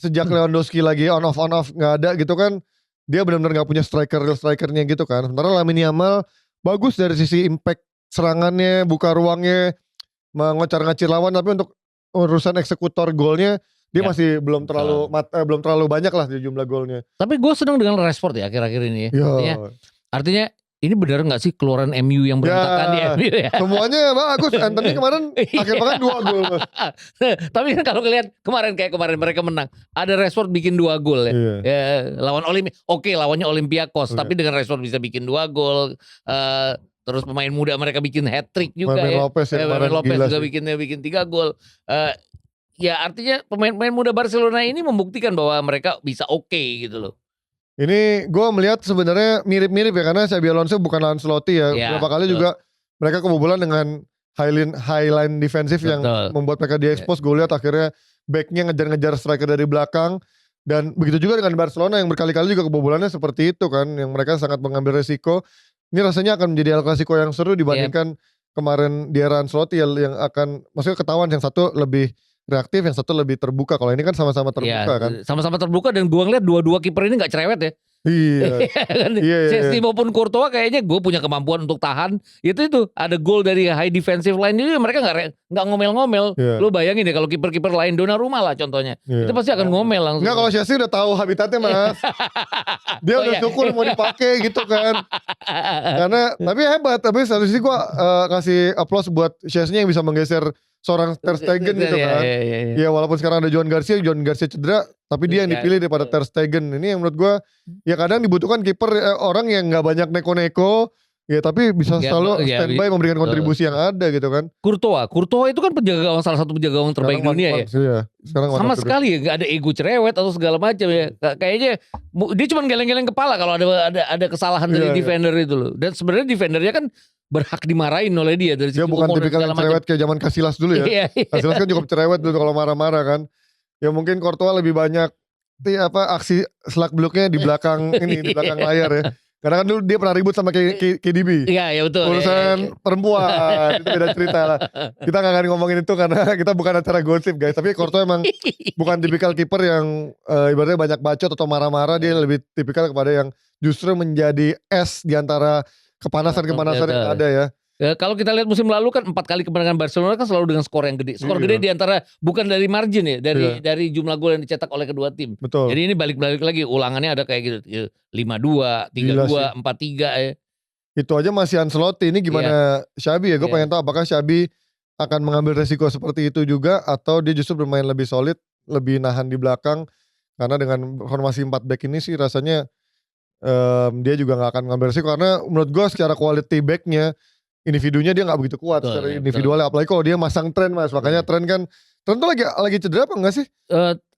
sejak Lewandowski lagi on off nggak ada gitu kan, dia benar-benar nggak punya strikernya gitu kan. Sementara Lamine Yamal bagus dari sisi impact serangannya, buka ruangnya, mengocar-ngacir lawan, tapi untuk urusan eksekutor golnya dia masih belum terlalu banyak lah di jumlah golnya. Tapi gue seneng dengan Rashford ya akhir-akhir ini ya. Artinya ini benar nggak sih keluaran MU yang berantakan di MU ya? Semuanya bagus. Anthony kemarin akhir pekan 2 gol. Tapi kan kalau ngelihat kemarin mereka menang, ada Rashford bikin 2 gol ya. Lawan lawannya Olympiakos, tapi dengan Rashford bisa bikin 2 gol. Terus pemain muda mereka bikin hat-trick juga Lopez juga bikin 3 gol. Ya artinya pemain muda Barcelona ini membuktikan bahwa mereka bisa oke gitu loh. Ini gue melihat sebenarnya mirip-mirip ya, karena Xabi Alonso bukan Ancelotti ya. Beberapa kali juga mereka kebobolan dengan high line defensif yang membuat mereka diekspos. Gue lihat akhirnya backnya ngejar-ngejar striker dari belakang. Dan begitu juga dengan Barcelona yang berkali-kali juga kebobolannya seperti itu kan, yang mereka sangat mengambil resiko. Ini rasanya akan menjadi El Clasico yang seru dibandingkan kemarin di era Ancelotti yang akan, maksudnya ketahuan yang satu lebih reaktif, yang satu lebih terbuka. Kalau ini kan sama-sama terbuka kan. Sama-sama terbuka, dan gua ngeliat dua-dua kiper ini gak cerewet ya. Iya. Chelsea maupun Courtois kayaknya gue punya kemampuan untuk tahan. Itu ada gol dari high defensive line, jadi mereka nggak ngomel-ngomel. Lu bayangin deh kalau kiper-kiper lain Donnarumma lah contohnya, itu pasti akan ngomel langsung. Enggak, kalau Chelsea udah tahu habitatnya Mas. Dia udah syukur mau dipakai gitu kan. Karena tapi hebat, tapi satu sisi gue kasih applause buat Chelsea yang bisa menggeser seorang Ter Stegen gitu kan. Ya walaupun sekarang ada Johan Garcia cedera, tapi dia yang dipilih daripada Ter Stegen. Ini yang menurut gue ya kadang dibutuhkan kiper orang yang nggak banyak neko-neko. Ya tapi bisa selalu standby memberikan kontribusi yang ada gitu kan. Courtois itu kan salah satu penjaga gawang terbaik dunia ya. Sama sekali ya, gak ada ego cerewet atau segala macam ya. Kayaknya dia cuma geleng-geleng kepala kalau ada kesalahan dari defender itu loh. Dan sebenarnya defendernya kan berhak dimarahin oleh dia dari segi dia bukan tipikal yang cerewet kayak zaman Casillas dulu ya. Casillas kan cukup cerewet dulu kalau marah-marah kan. Ya mungkin Courtois lebih banyak aksi selak beluknya di belakang di belakang layar ya. Karena kan dulu dia pernah ribut sama KDB. Iya betul. Urusan perempuan, itu beda cerita lah. Kita gak akan ngomongin itu karena kita bukan acara gosip guys. Tapi Courtois emang bukan tipikal kiper yang ibaratnya banyak bacot atau marah-marah. Dia lebih tipikal kepada yang justru menjadi es di antara kepanasan-kepanasan yang ada ya. Kalau kita lihat musim lalu kan 4 kali kemenangan Barcelona kan selalu dengan skor yang gede. Skor gede diantara bukan dari margin ya, dari jumlah gol yang dicetak oleh kedua tim. Betul. Jadi ini balik-balik lagi ulangannya ada kayak gitu 5-2, 3-2, 4-3 ya. Itu aja masih Ancelotti. Ini gimana Xabi ya? Gue pengen tahu apakah Xabi akan mengambil resiko seperti itu juga atau dia justru bermain lebih solid, lebih nahan di belakang. Karena dengan formasi 4 back ini sih rasanya dia juga gak akan ngambil resiko. Karena menurut gue secara quality backnya individunya dia gak begitu kuat secara individualnya. Apalagi kalau dia masang Trent Mas. Makanya Trent tuh lagi cedera apa enggak sih?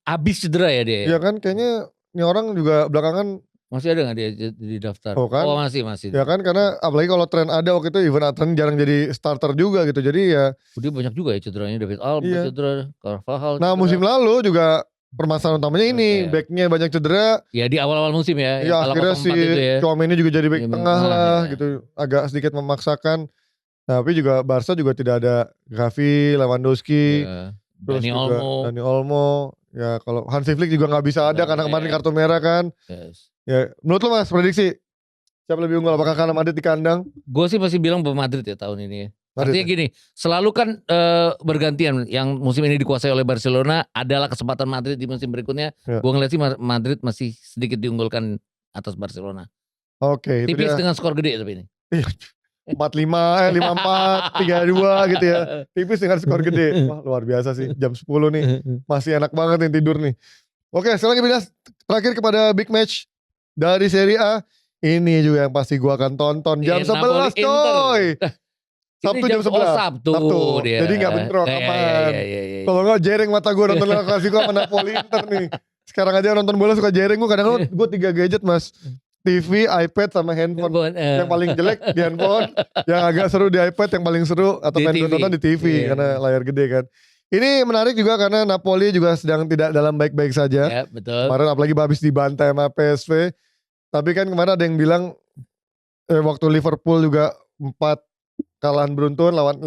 Abis cedera ya dia. Iya kan kayaknya ini orang juga belakangan. Masih ada gak dia di daftar? Oh kan? Oh masih. Ya kan karena apalagi kalau Trent ada waktu itu even Trent jarang jadi starter juga gitu. Jadi ya. Dia banyak juga ya cederanya. David Alaba cedera. Carvajal cedera. Nah musim lalu juga permasalahan utamanya ini. Backnya banyak cedera. Ya di awal-awal musim ya. Ya akhirnya si Tchouaméni juga jadi back tengah lah gitu. Agak sedikit memaksakan. Tapi juga Barca juga tidak ada Gavi, Lewandowski, terus Dani juga Dani Olmo. Ya kalau Hansi Flick juga gak bisa ada karena kemarin kartu merah kan. Ya menurut lo Mas prediksi siapa lebih unggul? Apakah karena Madrid di kandang? Gue sih masih bilang Madrid ya tahun ini ya. Artinya gini, selalu kan bergantian. Yang musim ini dikuasai oleh Barcelona adalah kesempatan Madrid di musim berikutnya. Gue ngeliat sih Madrid masih sedikit diunggulkan atas Barcelona. Oke. Tipis dengan skor gede tapi ini. 4-5, 5-4, 3-2 gitu ya. Tipis dengan skor gede. Wah luar biasa sih. Jam 10 nih. Masih enak banget nih tidur nih. Oke sekarang kita terakhir kepada big match dari Serie A. Ini juga yang pasti gua akan tonton. Jam 11 coy. Sabtu jam 11. Sabtu. Jadi gak bentrok aman. Kalau gak jereng mata gue nonton El Clasico sama Napoli Inter nih. Sekarang aja nonton bola suka jereng gue. Kadang-kadang gue 3 gadget Mas. TV, iPad sama handphone. Yang paling jelek di handphone, yang agak seru di iPad, yang paling seru atau main nonton di TV karena layar gede kan. Ini menarik juga karena Napoli juga sedang tidak dalam baik-baik saja. Ya, betul. Kemarin apalagi habis dibantai sama PSV. Tapi kan kemarin ada yang bilang waktu Liverpool juga 4 kalahan beruntun lawan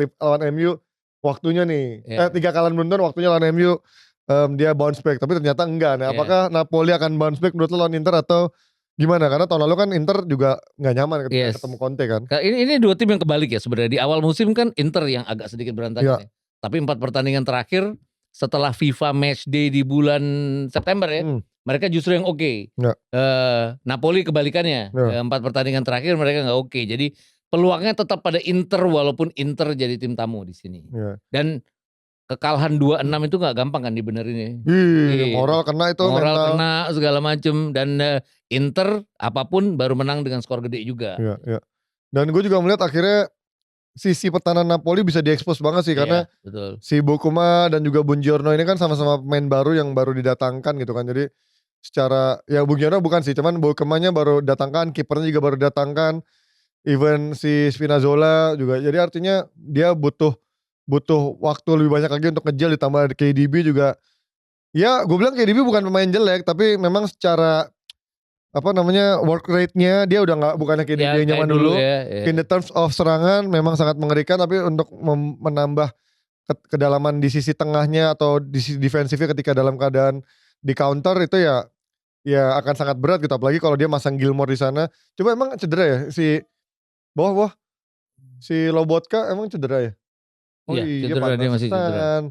MU, waktunya nih 3 kalahan beruntun waktunya lawan MU dia bounce back. Tapi ternyata enggak. Nah, apakah Napoli akan bounce back menurut lo lawan Inter atau gimana? Karena tahun lalu kan Inter juga gak nyaman ketika ketemu Conte kan. Ini 2 tim yang kebalik ya sebenarnya. Di awal musim kan Inter yang agak sedikit berantakan ya. Tapi 4 pertandingan terakhir setelah FIFA Matchday di bulan September ya. Mereka justru yang oke. Napoli kebalikannya. 4 pertandingan terakhir mereka gak oke. Jadi peluangnya tetap pada Inter walaupun Inter jadi tim tamu di sini. Dan kekalahan 2-6 itu gak gampang kan dibenerin ya. Moral kena itu. Moral kena segala macem. Dan Inter apapun baru menang dengan skor gede juga. Dan gue juga melihat akhirnya sisi pertahanan Napoli bisa diekspos banget sih. Karena si Bokuma dan juga Buongiorno ini kan sama-sama pemain baru yang baru didatangkan gitu kan. Jadi secara, ya Buongiorno bukan sih. Cuman Bokumanya baru datangkan, kipernya juga baru datangkan. Even si Spinazzola juga. Jadi artinya dia butuh waktu lebih banyak lagi untuk ngejar, ditambah KDB juga. Ya gue bilang KDB bukan pemain jelek, tapi memang secara work rate-nya dia udah bukannya KDB nyaman dulu. In the terms of serangan memang sangat mengerikan, tapi untuk menambah kedalaman di sisi tengahnya atau di sisi defensifnya ketika dalam keadaan di counter itu ya ya akan sangat berat gitu, apalagi kalau dia masang Gilmore di sana. Coba emang cedera ya si bawah si Lobotka emang cedera ya? Oh Iya, iya cedera, dia masih cedera. pantesan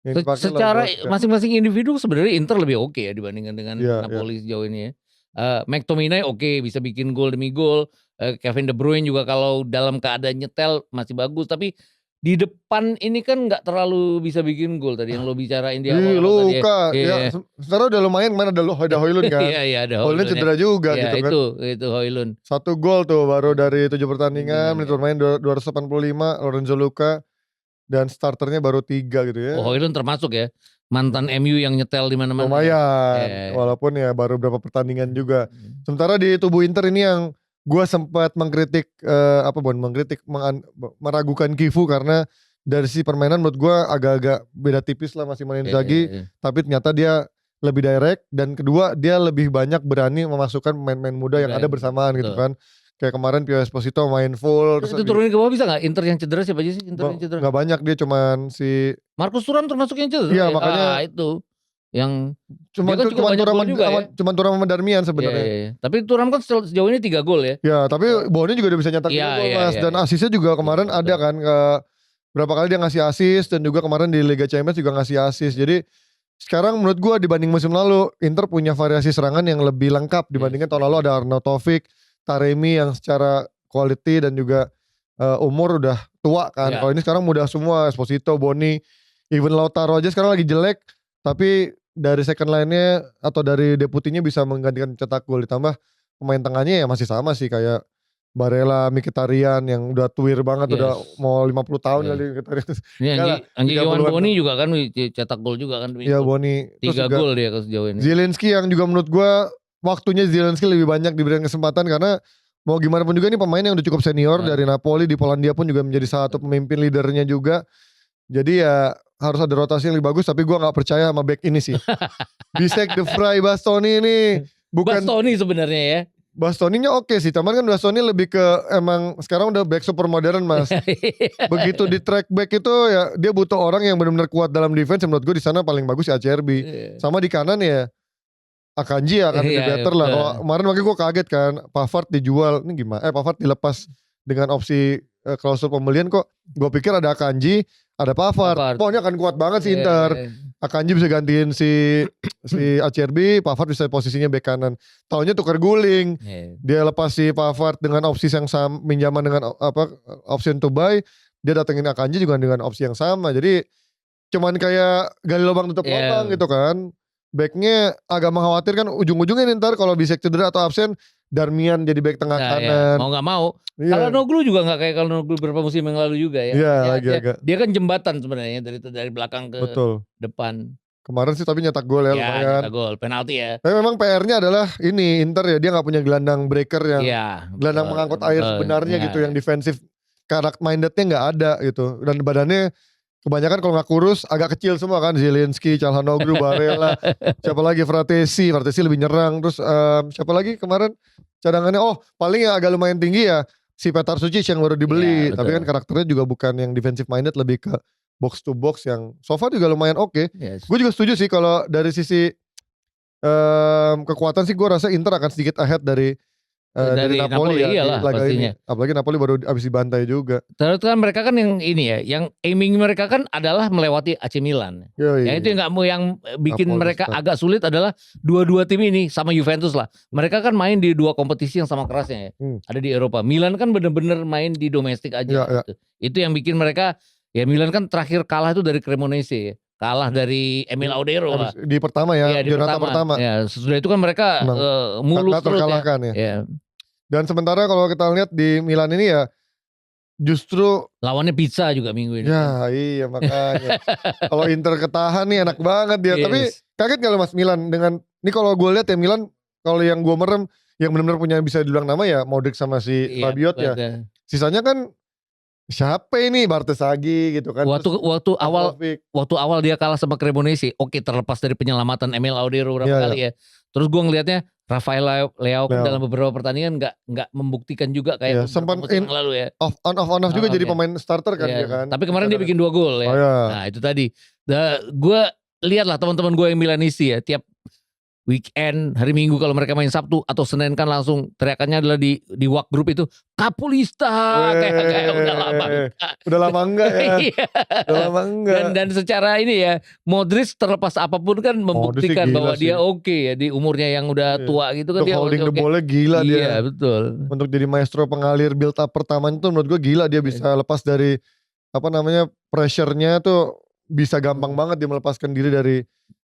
yang dipakai Secara Lobotka. masing-masing individu sebenarnya Inter lebih oke ya dibandingkan dengan Iya, iya. Napoli sejauh ini ya. McTominay oke, bisa bikin gol demi gol. Kevin De Bruyne juga kalau dalam keadaan nyetel masih bagus, tapi di depan ini kan nggak terlalu bisa bikin gol tadi yang lo bicarain di Ih, awal tadi ya. Luka, Iya. ya sekarang udah lumayan kemarin ada Højlund kan. Iya, iya, ada Højlund Højlund ya. cedera juga Iya, gitu kan. itu Højlund. 1 gol tuh baru dari 7 pertandingan, menit ya. bermain 285, Lorenzo Luka, dan starternya baru 3 gitu ya. Oh, Højlund termasuk ya, mantan MU yang nyetel di mana-mana. Lumayan, ya. walaupun ya baru berapa pertandingan juga. Sementara di tubuh Inter ini yang gue sempat mengkritik, meragukan Kifu karena dari sisi permainan menurut gue agak-agak beda tipis lah masih main Inzaghi, tapi ternyata dia lebih direct, dan kedua dia lebih banyak berani memasukkan pemain-pemain muda yang ada bersamaan gitu kan. Kayak kemarin Pio Esposito main full. Itu turunin ke bawah bisa gak? Inter yang cedera siapa aja sih? Inter yang cedera? Gak banyak, dia cuman si Marcus Thuram termasuk yang cedera. Iya, makanya itu yang cuman Thuram sama Darmian sebenarnya. Iya. Tapi Thuram kan sejauh ini 3 gol ya. Ya, tapi Boni juga udah bisa nyetak 3 gol Mas, dan asisnya juga kemarin ada kan, berapa kali dia ngasih asis, dan juga kemarin di Liga Champions juga ngasih asis. Jadi sekarang menurut gua dibanding musim lalu, Inter punya variasi serangan yang lebih lengkap dibandingkan tahun lalu. Ada Arnautovic, Taremi yang secara quality dan juga umur udah tua kan. Kalau ini sekarang muda semua, Esposito, Boni, even Lautaro aja sekarang lagi jelek, tapi dari second line-nya atau dari deputinya bisa menggantikan cetak gol. Ditambah pemain tengahnya ya masih sama sih, kayak Barella, Mkhitaryan yang udah tuir banget, udah mau 50 tahun kali Mkhitaryan. Ini Anji Boni juga kan cetak gol juga kan. Iya, Boni 3 gol dia sejauh ini. Zielinski yang juga menurut gua waktunya Zielinski lebih banyak diberikan kesempatan, karena mau gimana pun juga ini pemain yang udah cukup senior dari Napoli, di Polandia pun juga menjadi salah satu pemimpin leadernya juga. Jadi ya harus ada rotasi yang lebih bagus, tapi gue gak percaya sama back ini sih. Bisek, De Vrij, Bastoni ini bukan. Bastoni sebenarnya ya. Bastoninya oke sih, cuman kan Bastoni lebih ke emang sekarang udah back super modern Mas. Begitu di track back itu ya dia butuh orang yang benar-benar kuat dalam defense. Menurut gue di sana paling bagus ya Acerbi. Sama di kanan ya Akanji akan lebih better lah. Kalau kemarin makanya gue kaget kan, Pavard dijual, ini gimana? Pavard dilepas dengan opsi klausul pembelian, kok gue pikir ada Akanji, ada Pavard. Pokoknya akan kuat banget sih Inter. Akanji bisa gantiin si Acerbi, Pavard bisa posisinya bek kanan. Taunya tukar guling. Dia lepas si Pavard dengan opsi yang sama, minjaman dengan option to buy, dia datengin Akanji juga dengan opsi yang sama. Jadi cuman kayak gali lubang tutup lubang gitu kan. Backnya agak mengkhawatirkan, ujung-ujungnya ntar kalau Bisek cedera atau absen, Darmian jadi back tengah kanan. Mau gak mau. Kalau Noglu juga gak kayak kalau Noglu beberapa musim yang lalu juga ya. Dia kan jembatan sebenarnya dari belakang ke depan. Kemarin sih tapi nyetak gol ya lumayan. Nyetak gol, penalti ya. Tapi memang PR-nya adalah ini Inter ya, dia gak punya gelandang breaker yang gelandang mengangkut air sebenarnya gitu, yang defensif karakter mindednya gak ada gitu. Dan badannya kebanyakan kalau gak kurus agak kecil semua kan, Zielinski, Calhanoglu, Barella, siapa lagi, Fratesi lebih nyerang. Terus siapa lagi kemarin cadangannya, paling yang agak lumayan tinggi ya si Petar Sucic yang baru dibeli, tapi kan karakternya juga bukan yang defensive minded, lebih ke box to box yang so far juga lumayan oke. Gue juga setuju sih kalau dari sisi kekuatan sih, gue rasa Inter akan sedikit ahead dari Napoli ya, pastinya. Apalagi Napoli baru abis dibantai juga. Terus kan mereka kan yang ini ya, yang aiming mereka kan adalah melewati AC Milan. Yang itu yang bikin Napoli mereka agak sulit adalah dua-dua tim ini sama Juventus lah. Mereka kan main di 2 kompetisi yang sama kerasnya ya. Ada di Eropa. Milan kan bener-bener main di domestik aja. Gitu. Itu yang bikin mereka, ya Milan kan terakhir kalah itu dari Cremonese ya. Kalah dari Emil Audero lah. Di pertama ya, di pertama. Ya, sesudah itu kan mereka mulus terus terkalahkan ya. Dan sementara kalau kita lihat di Milan ini ya, justru lawannya Pizza juga minggu ini. Ya iya makanya. Kalau Inter ketahan nih enak banget dia. Tapi kaget gak lo Mas Milan dengan, ini kalau gue lihat ya Milan, kalau yang gue merem, yang benar-benar punya bisa dibilang nama ya Modric sama si Rabiot ya. Sisanya kan siapa ini, Bartesaghi gitu kan. Waktu awal dia kalah sama Cremonese, terlepas dari penyelamatan Emil Audero berapa kali ya. Terus gue ngelihatnya Rafael Leao dalam beberapa pertandingan nggak membuktikan juga kayak sempat musim yang lalu ya. On off juga jadi pemain starter kan dia kan. Tapi kemarin dia bikin 2 gol ya. Nah itu tadi. Gue lihat lah teman-teman gue yang Milanisti ya, tiap weekend, hari Minggu kalau mereka main Sabtu atau Senin kan langsung teriakannya adalah di WhatsApp grup itu Kapulista kayak udah lama enggak. Udah lama enggak ya. Iya. Udah lama enggak. Dan secara ini ya, Modric terlepas apapun kan membuktikan bahwa dia oke ya di umurnya yang udah tua gitu kan. Untuk dia holding the oke. ball-nya gila dia. Iya betul. Untuk jadi maestro pengalir build up pertama itu menurut gue gila, dia bisa lepas dari pressure-nya tuh bisa gampang banget dia melepaskan diri dari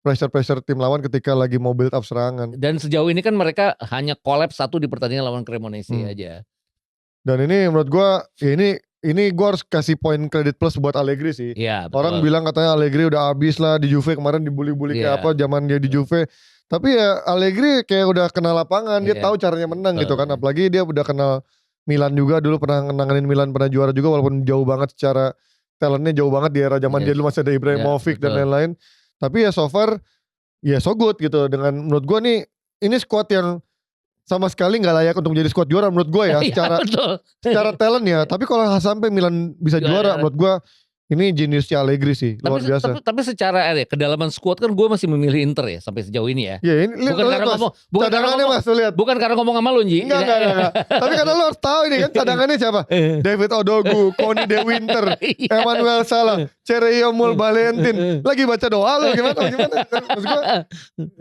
pressure tim lawan ketika lagi mau build up serangan. Dan sejauh ini kan mereka hanya collapse satu di pertandingan lawan Cremonese aja. Dan ini menurut gue ya ini gue harus kasih poin kredit plus buat Allegri sih. Iya, betul. Orang bilang katanya Allegri udah habis lah di Juve, kemarin dibully-bully kayak apa zaman dia di Juve. Tapi ya Allegri kayak udah kenal lapangan, dia tahu caranya menang gitu kan. Apalagi dia udah kenal Milan juga, dulu pernah nanganin Milan, pernah juara juga walaupun jauh banget secara talentnya, jauh banget di era zaman dia dulu masih ada Ibrahimovic dan lain-lain. Tapi ya so far ya so good gitu. Dengan menurut gue nih ini squad yang sama sekali nggak layak untuk menjadi squad juara menurut gue ya secara talent ya. Tapi kalau sampai Milan bisa juara menurut gue ini jeniusnya Allegri sih, luar biasa. Tapi secara kedalaman squad kan gue masih memilih Inter ya sampai sejauh ini ya. Iya, ini bukan karena ngomong sama lu Nji. Enggak. Tapi karena lu harus tahu ini kan cadangannya siapa? David Odogu, Conny De Winter, Emmanuel Salah, Cereyomul Valentin. Lagi baca doa lu gimana? Maksud gue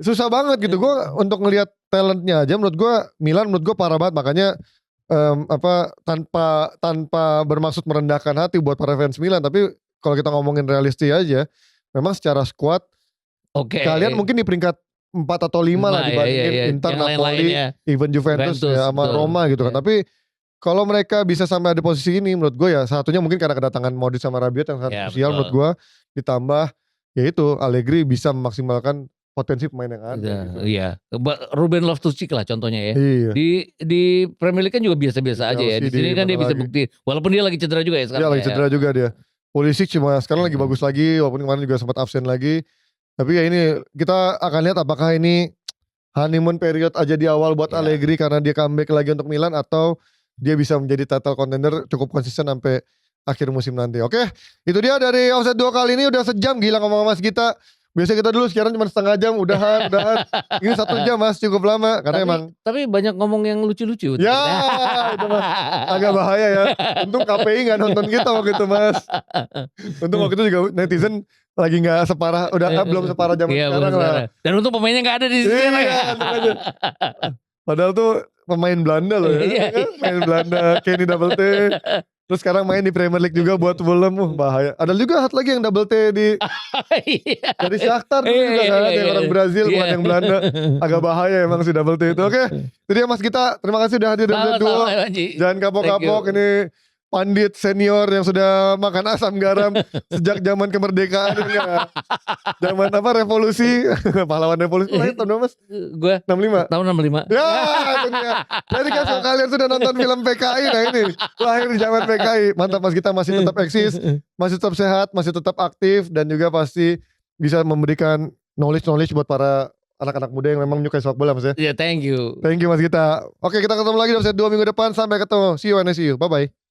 susah banget gitu. Gue untuk ngelihat talentnya aja menurut gue Milan menurut gue parah banget, makanya tanpa bermaksud merendahkan hati buat para fans Milan, tapi kalau kita ngomongin realistis aja, memang secara squad kalian mungkin di peringkat 4 atau 5 lah dibandingin Inter, Napoli, even Juventus ya, sama Roma gitu kan. Tapi kalau mereka bisa sampai ada posisi ini menurut gue ya satunya mungkin karena kedatangan Modric sama Rabiot yang sangat krusial menurut gue, ditambah yaitu Allegri bisa memaksimalkan potensi pemain yang ada. Gitu. Iya, Ruben Loftus-Cheek lah contohnya ya. Iya. Di Premier League kan juga biasa-biasa aja ya. Di sini kan dia bisa bukti, walaupun dia lagi cedera juga ya sekarang. Dia lagi cedera juga dia. Pulisic cuma sekarang lagi bagus lagi, walaupun kemarin juga sempat absen lagi. Tapi ya ini kita akan lihat apakah ini honeymoon period aja di awal buat Allegri karena dia comeback lagi untuk Milan, atau dia bisa menjadi title contender cukup konsisten sampai akhir musim nanti. Oke, itu dia dari Offside 2 kali ini, udah sejam gila ngomong sama kita. Biasanya kita dulu sekarang cuma setengah jam udahan. Ini 1 jam Mas, cukup lama karena tapi banyak ngomong yang lucu-lucu. Ya, itu Mas agak bahaya ya. Untung KPI nggak nonton kita waktu itu Mas. Untung waktu itu juga netizen lagi nggak separah, belum separah zaman sekarang lah. Dan untung pemainnya nggak ada di sini. Padahal tuh pemain Belanda loh ya. Pemain Belanda, Kenny Double T. Terus sekarang main di Premier League juga buat Fulham, bahaya. Ada juga lagi yang double T dari Shakhtar juga kan, yang orang Brazil bukan yang Belanda. Agak bahaya emang si double T itu. Oke, itu dia Mas Gita. Terima kasih udah hadir dari dua. Jangan kapok-kapok, ini pandit senior yang sudah makan asam garam sejak zaman kemerdekaan ya. Zaman revolusi, pahlawan revolusi. Lahir tahun berapa Mas? Gue 65. Tahun 65. Ya, itu dia. Jadi kalau kalian sudah nonton film PKI, nah ini lahir di zaman PKI. Mantap Mas Gita, masih tetap eksis, masih tetap sehat, masih tetap aktif, dan juga pasti bisa memberikan knowledge buat para anak-anak muda yang memang menyukai sepak bola Mas ya. Thank you. Thank you Mas Gita. Oke, kita ketemu lagi di Offside 2 minggu depan. Sampai ketemu. See you and I see you. Bye bye.